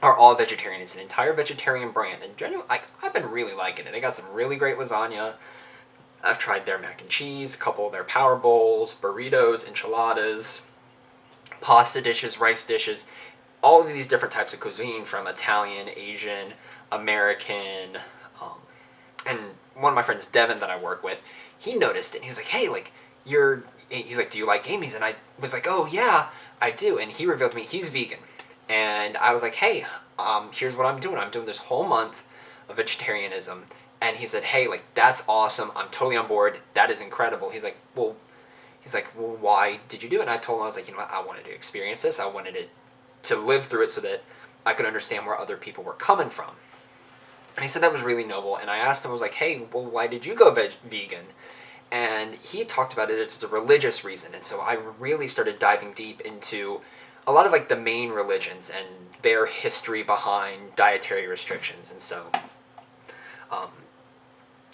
are all vegetarian. It's an entire vegetarian brand, and genuinely, I've been really liking it. They got some really great lasagna. I've tried their mac and cheese, a couple of their power bowls, burritos, enchiladas, pasta dishes, rice dishes, all of these different types of cuisine, from Italian, Asian, American, and one of my friends, Devin, that I work with, he noticed it, and he's like, hey, like, he's like, do you like Amy's? And I was like, oh, yeah, I do. And he revealed to me he's vegan. And I was like, hey, here's what I'm doing. I'm doing this whole month of vegetarianism. And he said, hey, like, that's awesome. I'm totally on board. That is incredible. He's like, well, he's like, well, why did you do it? And I told him, I was like, I wanted to experience this. I wanted to live through it so that I could understand where other people were coming from. And he said that was really noble. And I asked him, I was like, hey, well, why did you go vegan? And he talked about it as a religious reason. And so I really started diving deep into a lot of like the main religions and their history behind dietary restrictions. And so um,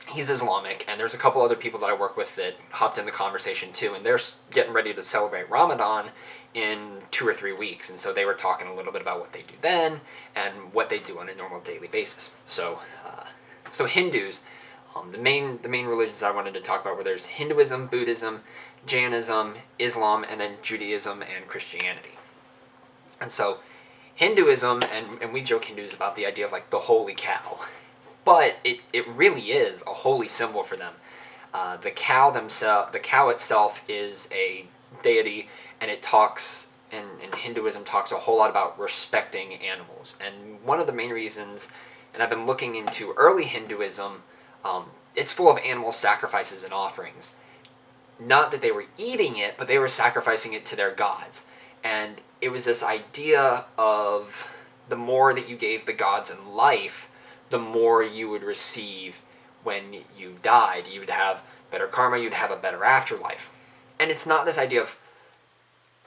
he's Islamic, and there's a couple other people that I work with that hopped in the conversation too, and they're getting ready to celebrate Ramadan in 2 or 3 weeks, and so they were talking a little bit about what they do then and what they do on a normal daily basis. So Hindus, the main religions I wanted to talk about were there's Hinduism, Buddhism, Jainism, Islam, and then Judaism and Christianity. And so Hinduism, and we joke Hindus about the idea of like the holy cow, but it really is a holy symbol for them. The cow itself is a deity, and it talks, and Hinduism talks a whole lot about respecting animals. And one of the main reasons, and I've been looking into early Hinduism, it's full of animal sacrifices and offerings. Not that they were eating it, but they were sacrificing it to their gods. And it was this idea of the more that you gave the gods in life, the more you would receive when you died. You would have better karma, you'd have a better afterlife. And it's not this idea of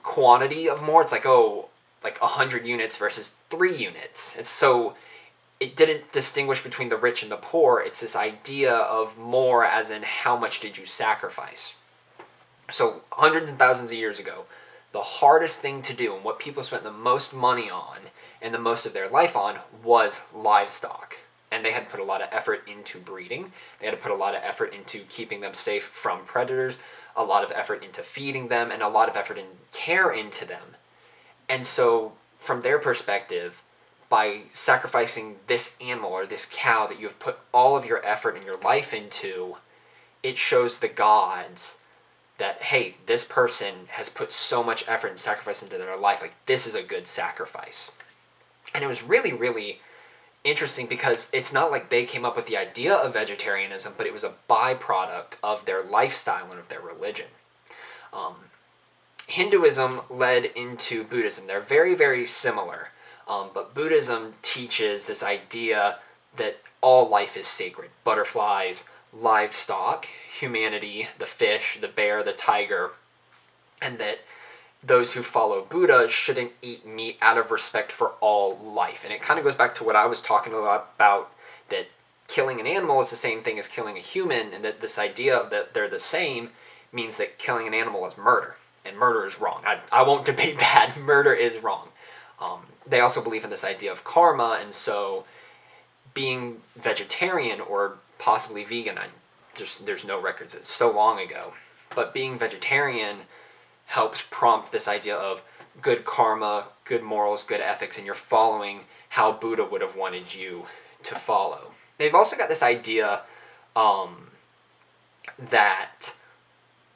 quantity of more, it's like, oh, like 100 units versus 3 units. It's so, it didn't distinguish between the rich and the poor. It's this idea of more as in how much did you sacrifice. So hundreds and thousands of years ago, the hardest thing to do and what people spent the most money on and the most of their life on was livestock. And they had put a lot of effort into breeding. They had to put a lot of effort into keeping them safe from predators, a lot of effort into feeding them, and a lot of effort and care into them. And so from their perspective, by sacrificing this animal or this cow that you have put all of your effort and your life into, it shows the gods that, hey, this person has put so much effort and sacrifice into their life, like this is a good sacrifice. And it was really, really interesting because it's not like they came up with the idea of vegetarianism, but it was a byproduct of their lifestyle and of their religion. Hinduism led into Buddhism. They're very, very similar, but Buddhism teaches this idea that all life is sacred. Butterflies, livestock, humanity, the fish, the bear, the tiger, and that those who follow Buddha shouldn't eat meat out of respect for all life. And it kind of goes back to what I was talking about, that killing an animal is the same thing as killing a human, and that this idea of that they're the same means that killing an animal is murder. And murder is wrong. I won't debate that. Murder is wrong. They also believe in this idea of karma, and so being vegetarian or possibly vegan, there's no records, it's so long ago, but being vegetarian helps prompt this idea of good karma, good morals, good ethics, and you're following how Buddha would have wanted you to follow. They've also got this idea that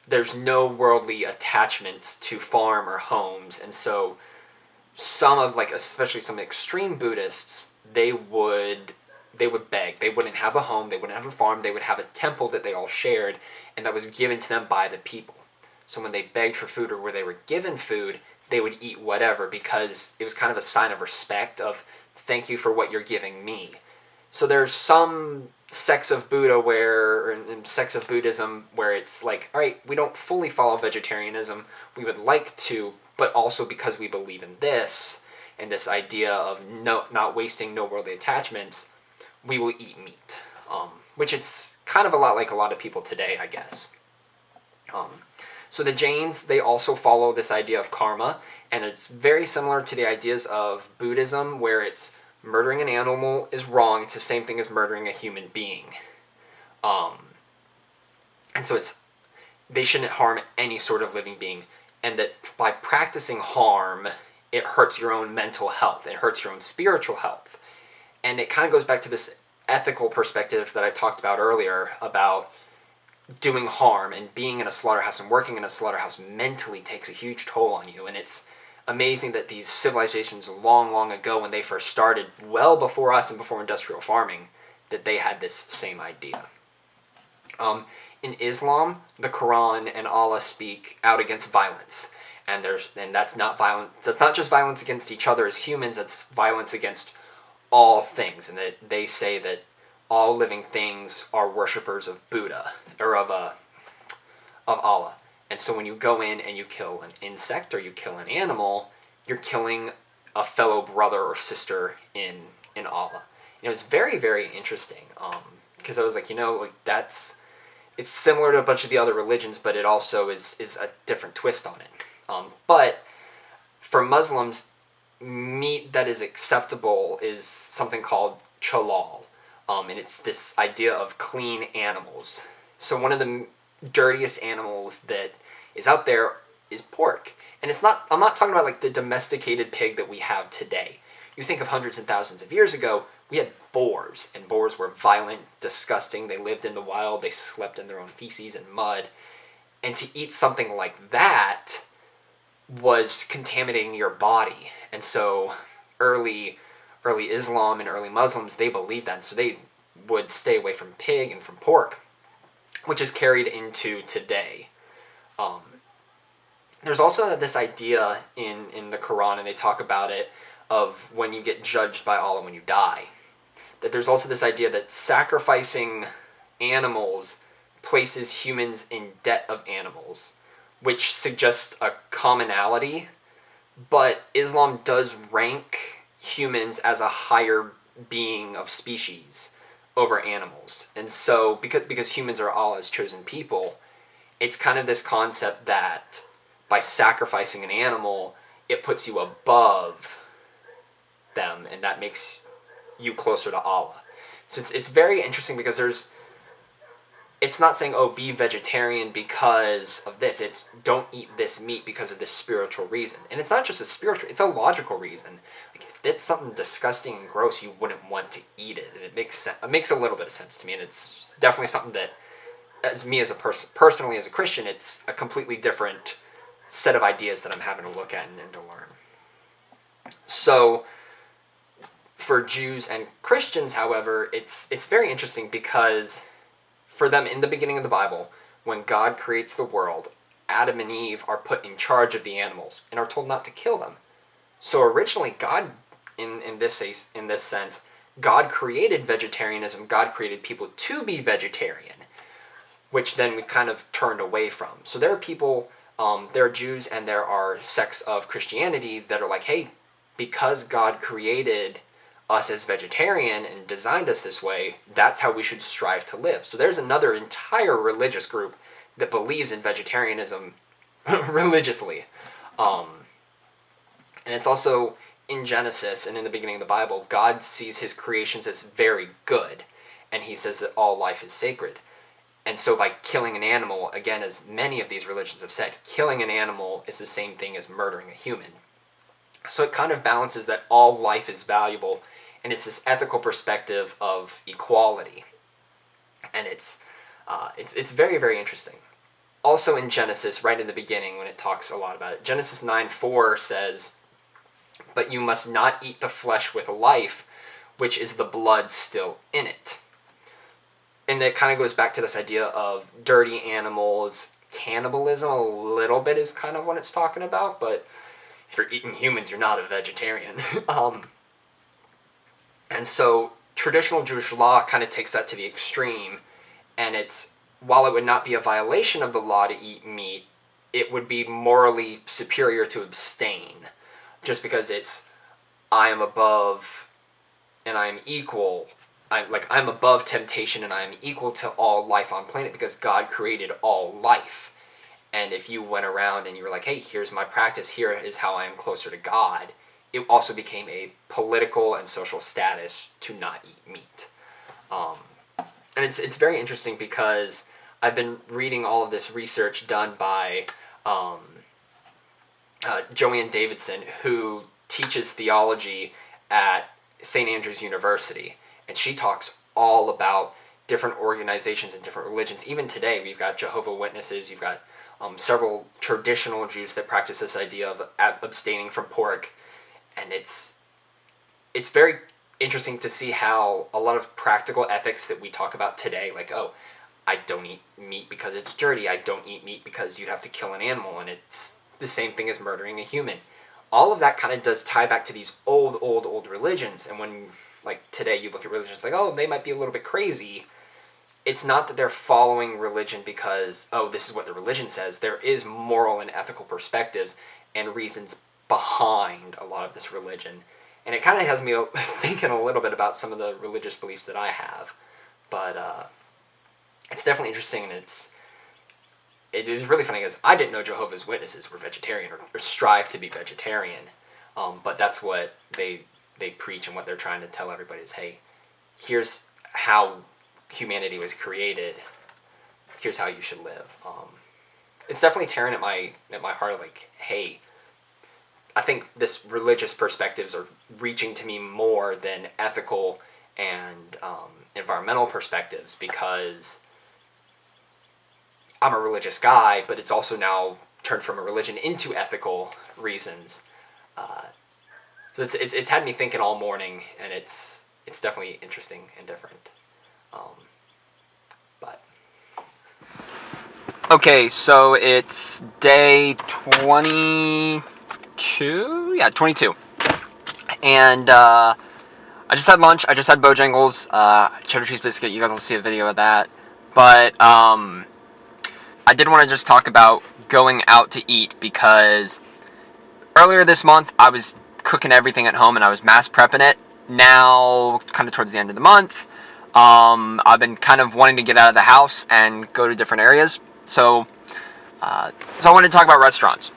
there's no worldly attachments to farm or homes, and so some of, like, especially some extreme Buddhists, they would beg. They wouldn't have a home, they wouldn't have a farm, they would have a temple that they all shared, and that was given to them by the people. So when they begged for food or where they were given food, they would eat whatever because it was kind of a sign of respect of, thank you for what you're giving me. So there's some sects of Buddha and sects of Buddhism where it's like, all right, we don't fully follow vegetarianism, we would like to, but also because we believe in this, and this idea of not wasting, no worldly attachments, we will eat meat. Which it's kind of a lot like a lot of people today, I guess. So the Jains, they also follow this idea of karma, and it's very similar to the ideas of Buddhism, where it's murdering an animal is wrong. It's the same thing as murdering a human being. And so they shouldn't harm any sort of living being, and that by practicing harm, it hurts your own mental health, it hurts your own spiritual health. And it kind of goes back to this ethical perspective that I talked about earlier about doing harm, and being in a slaughterhouse and working in a slaughterhouse mentally takes a huge toll on you. And it's amazing that these civilizations long, long ago, when they first started, well before us and before industrial farming, that they had this same idea. In Islam, the Quran and Allah speak out against violence, and that's not violent. That's not just violence against each other as humans. It's violence against all things, and that they say that all living things are worshippers of Buddha or of Allah. And so when you go in and you kill an insect or you kill an animal, you're killing a fellow brother or sister in Allah. And it was very, very interesting, because I was like, like it's similar to a bunch of the other religions, but it also is a different twist on it. But for Muslims, meat that is acceptable is something called halal, and it's this idea of clean animals. So one of the dirtiest animals that is out there is pork. And I'm not talking about like the domesticated pig that we have today. You think of hundreds and thousands of years ago, we had boars, and boars were violent, disgusting. They lived in the wild, they slept in their own feces and mud. And to eat something like that was contaminating your body. And so early Islam and early Muslims, they believed that, so they would stay away from pig and from pork, which is carried into today. There's also this idea in the Quran, and they talk about it, of when you get judged by Allah when you die. That there's also this idea that sacrificing animals places humans in debt of animals, which suggests a commonality, but Islam does rank humans as a higher being of species over animals. And so, because humans are Allah's chosen people, it's kind of this concept that by sacrificing an animal, it puts you above them, and that makes you closer to Allah. So it's very interesting, because it's not saying, oh, be vegetarian because of this. It's don't eat this meat because of this spiritual reason. And it's not just a spiritual, it's a logical reason. Like, if it's something disgusting and gross, you wouldn't want to eat it. And it makes sense. It makes a little bit of sense to me, and it's definitely something that, as a personally as a Christian, it's a completely different set of ideas that I'm having to look at and to learn. So for Jews and Christians, however, it's very interesting, because for them, in the beginning of the Bible, when God creates the world, Adam and Eve are put in charge of the animals and are told not to kill them. So originally, God, in this sense, God created vegetarianism. God created people to be vegetarian, which then we've kind of turned away from. So there are people, there are Jews and there are sects of Christianity that are like, hey, because God created us as vegetarian and designed us this way, that's how we should strive to live. So there's another entire religious group that believes in vegetarianism religiously. And it's also in Genesis and in the beginning of the Bible, God sees his creations as very good, and he says that all life is sacred. And so by killing an animal, again, as many of these religions have said, killing an animal is the same thing as murdering a human. So it kind of balances that all life is valuable, and it's this ethical perspective of equality. And it's very, very interesting. Also in Genesis, right in the beginning, when it talks a lot about it, Genesis 9:4 says, "But you must not eat the flesh with life, which is the blood still in it." And that kind of goes back to this idea of dirty animals, cannibalism a little bit is kind of what it's talking about, but if you're eating humans, you're not a vegetarian. And so traditional Jewish law kind of takes that to the extreme, and while it would not be a violation of the law to eat meat, it would be morally superior to abstain, just because I am above and I am equal. I'm above temptation and I am equal to all life on planet because God created all life. And if you went around and you were like, hey, here's my practice, here is how I am closer to God, it also became a political and social status to not eat meat. And it's very interesting, because I've been reading all of this research done by Joanne Davidson, who teaches theology at St. Andrews University. And she talks all about different organizations and different religions. Even today, we've got Jehovah's Witnesses, you've got several traditional Jews that practice this idea of abstaining from pork. And it's very interesting to see how a lot of practical ethics that we talk about today, like, oh, I don't eat meat because it's dirty. I don't eat meat because you'd have to kill an animal, and it's the same thing as murdering a human. All of that kind of does tie back to these old religions. And when, like, today you look at religions like, oh, they might be a little bit crazy. It's not that they're following religion because, oh, this is what the religion says. There is moral and ethical perspectives and reasons behind a lot of this religion. And it kind of has me thinking a little bit about some of the religious beliefs that I have. But it's definitely interesting, and it is really funny because I didn't know Jehovah's Witnesses were vegetarian or strive to be vegetarian. But that's what they preach, and what they're trying to tell everybody is, hey, here's how humanity was created. Here's how you should live. It's definitely tearing at my heart, like, hey, I think this religious perspectives are reaching to me more than ethical and environmental perspectives, because I'm a religious guy, but it's also now turned from a religion into ethical reasons. So it's had me thinking all morning, and it's definitely interesting and different. But okay, so it's day 22. Yeah, 22, and I just had lunch. I just had Bojangles, cheddar cheese biscuit. You guys will see a video of that. But I did want to just talk about going out to eat, because earlier this month I was cooking everything at home and I was mass prepping it. Now, kind of towards the end of the month, I've been kind of wanting to get out of the house and go to different areas. So I wanted to talk about restaurants.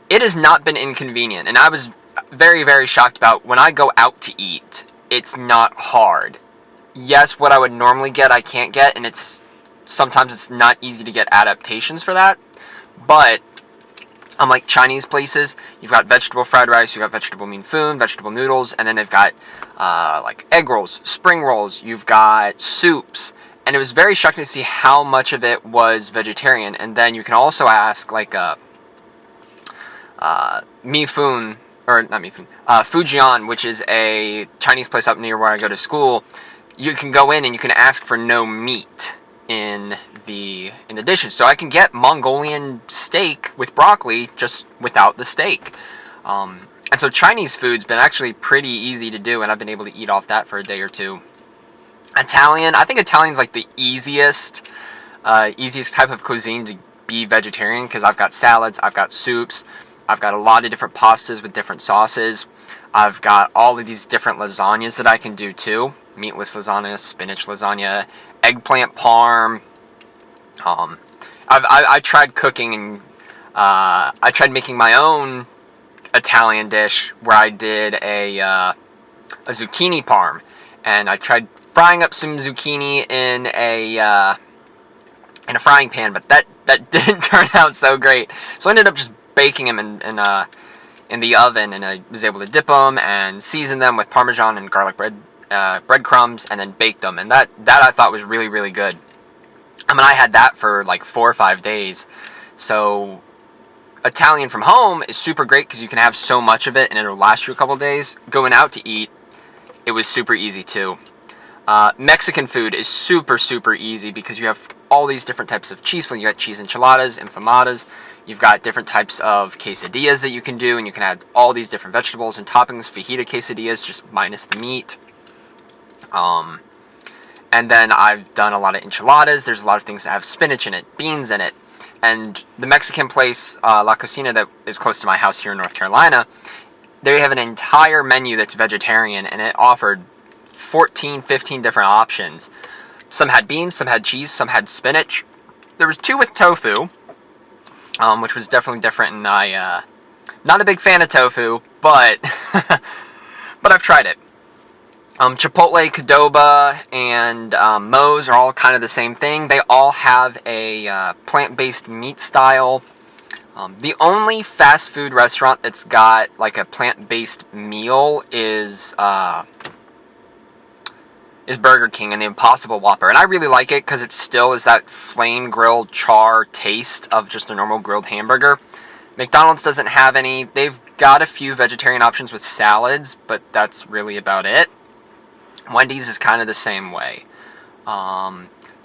It has not been inconvenient, and I was very, very shocked about when I go out to eat, it's not hard. Yes, what I would normally get, I can't get, and sometimes it's not easy to get adaptations for that. But unlike Chinese places, you've got vegetable fried rice, you've got vegetable mein phoon, vegetable noodles, and then they've got like egg rolls, spring rolls, you've got soups. And it was very shocking to see how much of it was vegetarian. And then you can also ask, like, Mi Phoon, or not Mi Phoon, Fujian, which is a Chinese place up near where I go to school. You can go in and you can ask for no meat in the dishes. So I can get Mongolian steak with broccoli just without the steak. And so Chinese food's been actually pretty easy to do, and I've been able to eat off that for a day or two. Italian, I think Italian's like the easiest type of cuisine to be vegetarian, because I've got salads, I've got soups, I've got a lot of different pastas with different sauces. I've got all of these different lasagnas that I can do too. Meatless lasagna, spinach lasagna, eggplant parm. I tried cooking, and I tried making my own Italian dish where I did a zucchini parm, and I tried frying up some zucchini in a frying pan, but that didn't turn out so great. So I ended up just baking them in the oven, and I was able to dip them and season them with Parmesan and garlic breadcrumbs, and then bake them. And that I thought was really, really good. I mean, I had that for like 4 or 5 days. So Italian from home is super great because you can have so much of it and it'll last you a couple days. Going out to eat, it was super easy too. Mexican food is super, super easy because you have all these different types of cheese. You got cheese enchiladas, empanadas. You've got different types of quesadillas that you can do, and you can add all these different vegetables and toppings. Fajita quesadillas, just minus the meat. And then I've done a lot of enchiladas. There's a lot of things that have spinach in it, beans in it. And the Mexican place, La Cocina, that is close to my house here in North Carolina, they have an entire menu that's vegetarian, and it offered 14, 15 different options. Some had beans, some had cheese, some had spinach. There was 2 with tofu, which was definitely different, and I, not a big fan of tofu, but, but I've tried it. Chipotle, Qdoba, and Moe's are all kind of the same thing. They all have a plant-based meat style. The only fast food restaurant that's got like a plant-based meal is Burger King and the Impossible Whopper. And I really like it because it still is that flame grilled char taste of just a normal grilled hamburger. McDonald's doesn't have any. They've got a few vegetarian options with salads, but that's really about it. Wendy's is kind of the same way.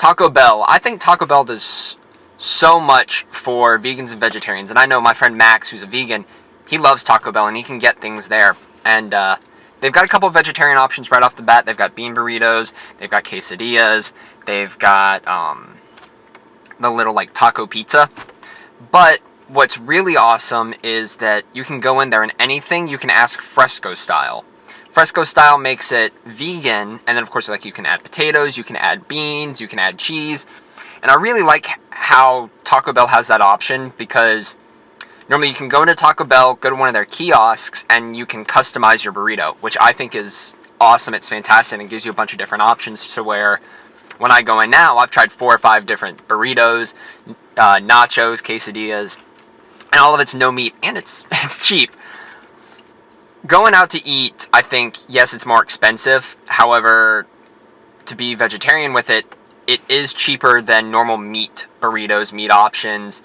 Taco Bell. I think Taco Bell does so much for vegans and vegetarians. And I know my friend Max, who's a vegan, he loves Taco Bell and he can get things there. And they've got a couple of vegetarian options right off the bat. They've got bean burritos, they've got quesadillas, they've got the little like taco pizza. But what's really awesome is that you can go in there and anything you can ask fresco style. Fresco style makes it vegan, and then of course like you can add potatoes, you can add beans, you can add cheese. And I really like how Taco Bell has that option, because normally you can go into Taco Bell, go to one of their kiosks, and you can customize your burrito, which I think is awesome. It's fantastic and gives you a bunch of different options, to where when I go in now, I've tried 4 or 5 different burritos, nachos, quesadillas, and all of it's no meat, and it's cheap. Going out to eat, I think, yes, it's more expensive. However, to be vegetarian with it, it is cheaper than normal meat burritos, meat options,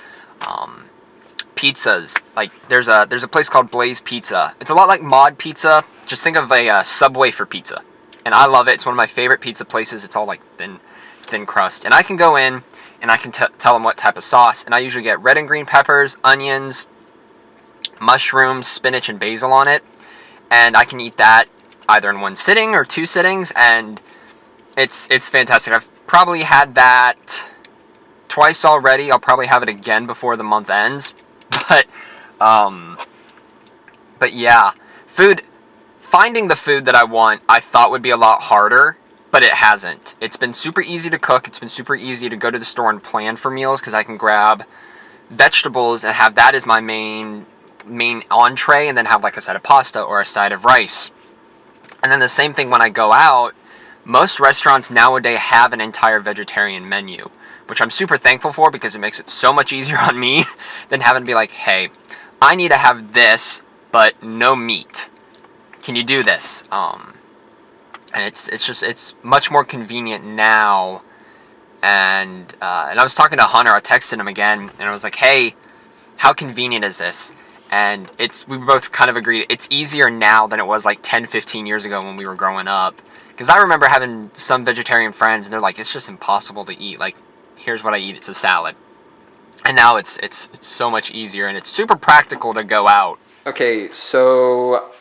pizzas. Like there's a place called Blaze Pizza. It's a lot like Mod Pizza. Just think of a Subway for pizza, and I love it. It's one of my favorite pizza places. It's all like thin crust, and I can go in and I can tell them what type of sauce, and I usually get red and green peppers, onions, mushrooms, spinach, and basil on it. And I can eat that either in one sitting or 2 sittings, and it's fantastic. I've probably had that twice already. I'll probably have it again before the month ends. But yeah, finding the food that I want, I thought would be a lot harder, but it hasn't. It's been super easy to cook. It's been super easy to go to the store and plan for meals, because I can grab vegetables and have that as my main entree, and then have like a side of pasta or a side of rice. And then the same thing when I go out. Most restaurants nowadays have an entire vegetarian menu, which I'm super thankful for, because it makes it so much easier on me than having to be like, hey, I need to have this, but no meat. Can you do this? And it's much more convenient now. And I was talking to Hunter. I texted him again, and I was like, hey, how convenient is this? And we both kind of agreed it's easier now than it was like 10, 15 years ago when we were growing up. Because I remember having some vegetarian friends, and they're like, it's just impossible to eat. Like, here's what I eat, it's a salad. And now it's so much easier, and it's super practical to go out. Okay, so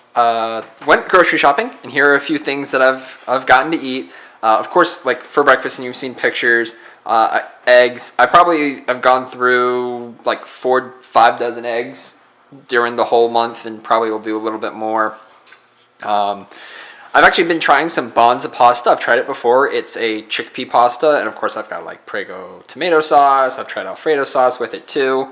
went grocery shopping, and here are a few things that I've gotten to eat. Of course, like for breakfast, and you've seen pictures, eggs. I probably have gone through like 4-5 dozen eggs during the whole month, and probably will do a little bit more. I've actually been trying some Banza pasta. I've tried it before. It's a chickpea pasta, and of course I've got like Prego tomato sauce. I've tried Alfredo sauce with it too.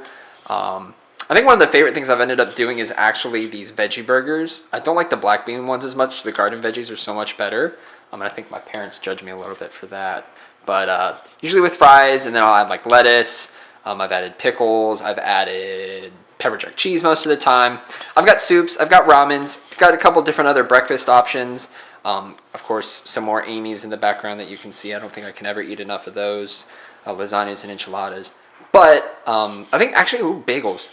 I think one of the favorite things I've ended up doing is actually these veggie burgers. I don't like the black bean ones as much. The garden veggies are so much better. And I think my parents judge me a little bit for that. But usually with fries, and then I'll add like lettuce. I've added pickles. I've added pepper jack cheese most of the time. I've got soups. I've got ramens. I've got a couple different other breakfast options. Of course, some more Amy's in the background that you can see. I don't think I can ever eat enough of those. Lasagnas and enchiladas. But I think actually, bagels.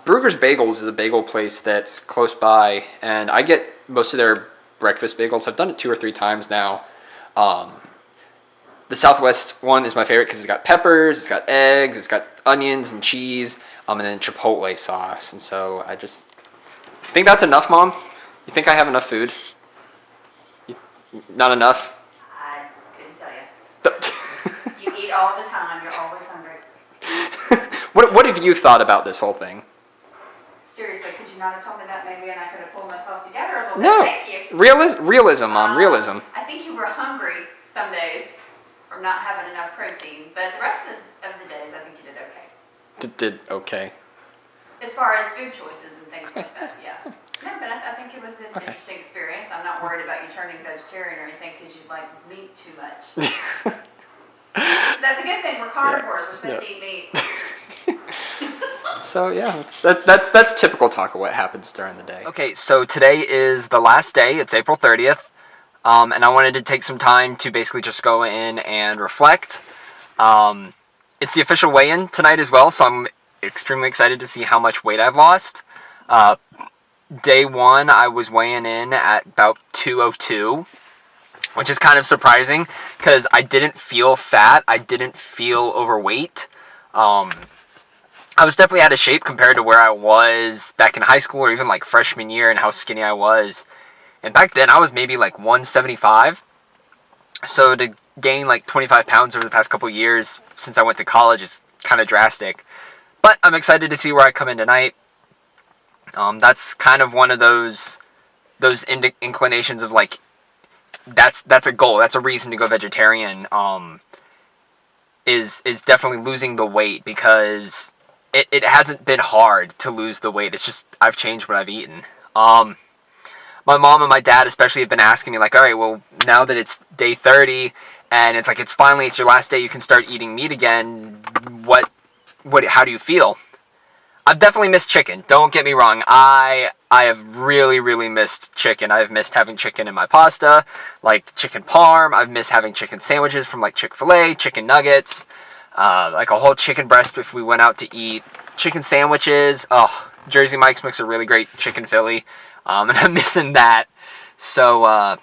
Bruegger's Bagels is a bagel place that's close by, and I get most of their breakfast bagels. I've done it 2 or 3 times now. The Southwest one is my favorite because it's got peppers, it's got eggs, it's got onions and cheese, and then chipotle sauce. And so I just think that's enough, Mom. You think I have enough food? Not enough? I couldn't tell you. You eat all the time. You're always hungry. What have you thought about this whole thing? Seriously, could you not have told me that maybe, and I could have pulled myself together a little No. bit? Thank you. Realism, Mom. Realism. I think you were hungry some days from not having enough protein, but the rest of the days, I think you did okay. Did okay. As far as food choices and things like that, yeah. No, but I think it was an interesting experience. I'm not worried about you turning vegetarian or anything because you like meat too much. So that's a good thing. We're carnivores. We're supposed to eat meat. So yeah, that's typical taco. What happens during the day? Okay, so today is the last day. It's April 30th, and I wanted to take some time to basically just go in and reflect. It's the official weigh-in tonight as well, so I'm extremely excited to see how much weight I've lost. Day 1, I was weighing in at about 202. which is kind of surprising because I didn't feel fat. I didn't feel overweight. I was definitely out of shape compared to where I was back in high school or even like freshman year and how skinny I was. And back then I was maybe like 175. So to gain like 25 pounds over the past couple years since I went to college is kind of drastic. But I'm excited to see where I come in tonight. That's kind of one of those inclinations of like, that's a goal. That's a reason to go vegetarian. Is definitely losing the weight, because it hasn't been hard to lose the weight. It's just I've changed what I've eaten. My mom and my dad especially have been asking me like, all right, well, now that it's day 30 and it's like it's your last day, you can start eating meat again. How do you feel? I've definitely missed chicken. Don't get me wrong. I have really, really missed chicken. I've missed having chicken in my pasta, like chicken parm. I've missed having chicken sandwiches from like Chick-fil-A, chicken nuggets, like a whole chicken breast if we went out to eat. Chicken sandwiches. Oh, Jersey Mike's makes a really great chicken Philly. And I'm missing that. So I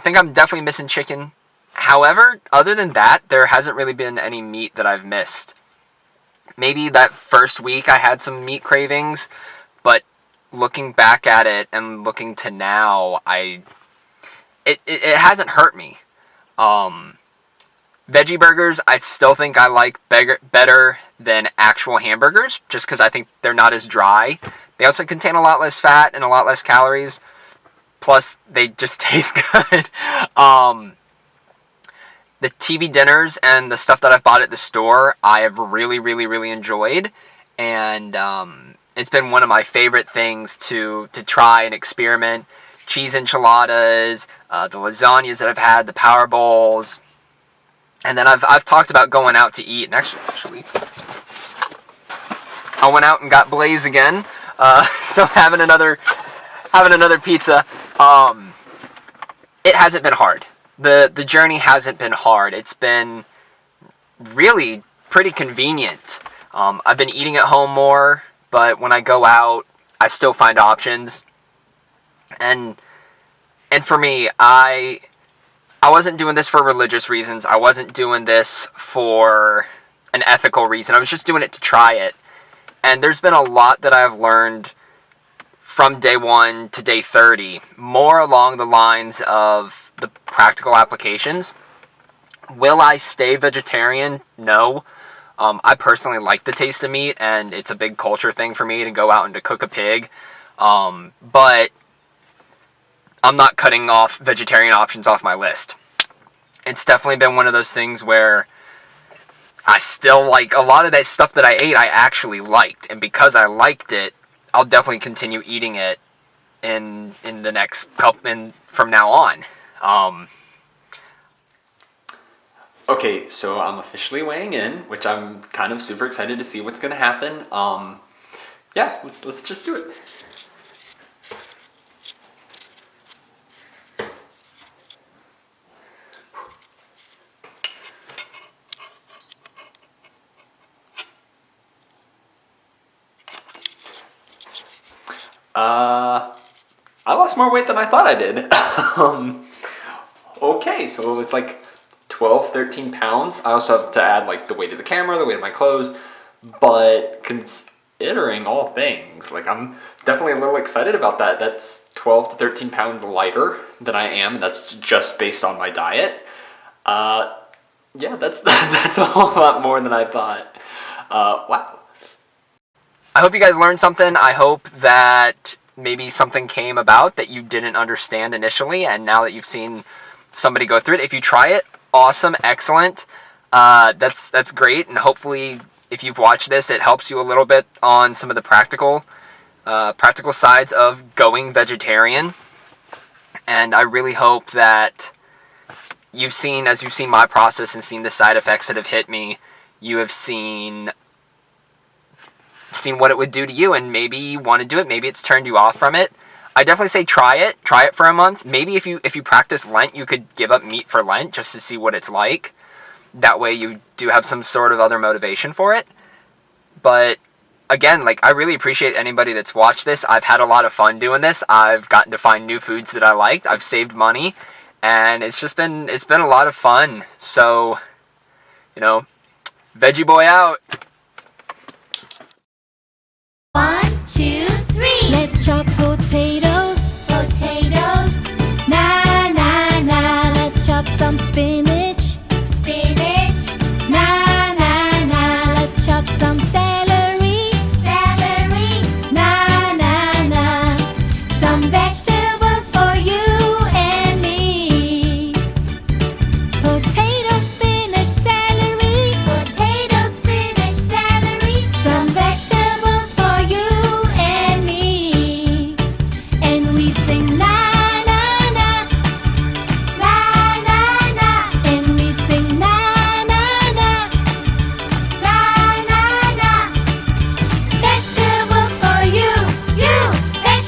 think I'm definitely missing chicken. However, other than that, there hasn't really been any meat that I've missed. Maybe that first week I had some meat cravings, but looking back at it and looking to now, it hasn't hurt me. Veggie burgers, I still think I like better than actual hamburgers, just because I think they're not as dry. They also contain a lot less fat and a lot less calories. Plus, they just taste good. The TV dinners and the stuff that I've bought at the store, I have really, really, really enjoyed. And it's been one of my favorite things to try and experiment. Cheese enchiladas, the lasagnas that I've had, the power bowls. And then I've talked about going out to eat. And actually, I went out and got Blaze again. So having another pizza. It hasn't been hard. The journey hasn't been hard. It's been really pretty convenient. I've been eating at home more, but when I go out, I still find options. And for me, I wasn't doing this for religious reasons. I wasn't doing this for an ethical reason. I was just doing it to try it. And there's been a lot that I've learned from day 1 to day 30, more along the lines of the practical applications. Will I stay vegetarian? No. I personally like the taste of meat, and it's a big culture thing for me to go out and to cook a pig. But I'm not cutting off vegetarian options off my list. It's definitely been one of those things where I still like a lot of that stuff that I ate. I actually liked, and because I liked it, I'll definitely continue eating it in the next couple from now on. Okay, so I'm officially weighing in, which I'm kind of super excited to see what's gonna happen. Yeah, let's just do it. I lost more weight than I thought I did. Okay, so it's like 12, 13 pounds. I also have to add like the weight of the camera, the weight of my clothes, but considering all things, like I'm definitely a little excited about that. That's 12 to 13 pounds lighter than I am, and that's just based on my diet. Yeah, that's a whole lot more than I thought. Wow. I hope you guys learned something. I hope that maybe something came about that you didn't understand initially, and now that you've seen somebody go through it, if you try it, awesome, excellent. That's great, and hopefully if you've watched this, it helps you a little bit on some of the practical sides of going vegetarian. And I really hope that as you've seen my process and seen the side effects that have hit me, you have seen what it would do to you, and maybe you want to do it, maybe it's turned you off from it. I definitely say try it for a month. Maybe if you practice Lent, you could give up meat for Lent just to see what it's like. That way you do have some sort of other motivation for it. But again, like, I really appreciate anybody that's watched this. I've had a lot of fun doing this. I've gotten to find new foods that I liked. I've saved money, and it's been a lot of fun. So, Veggie Boy out.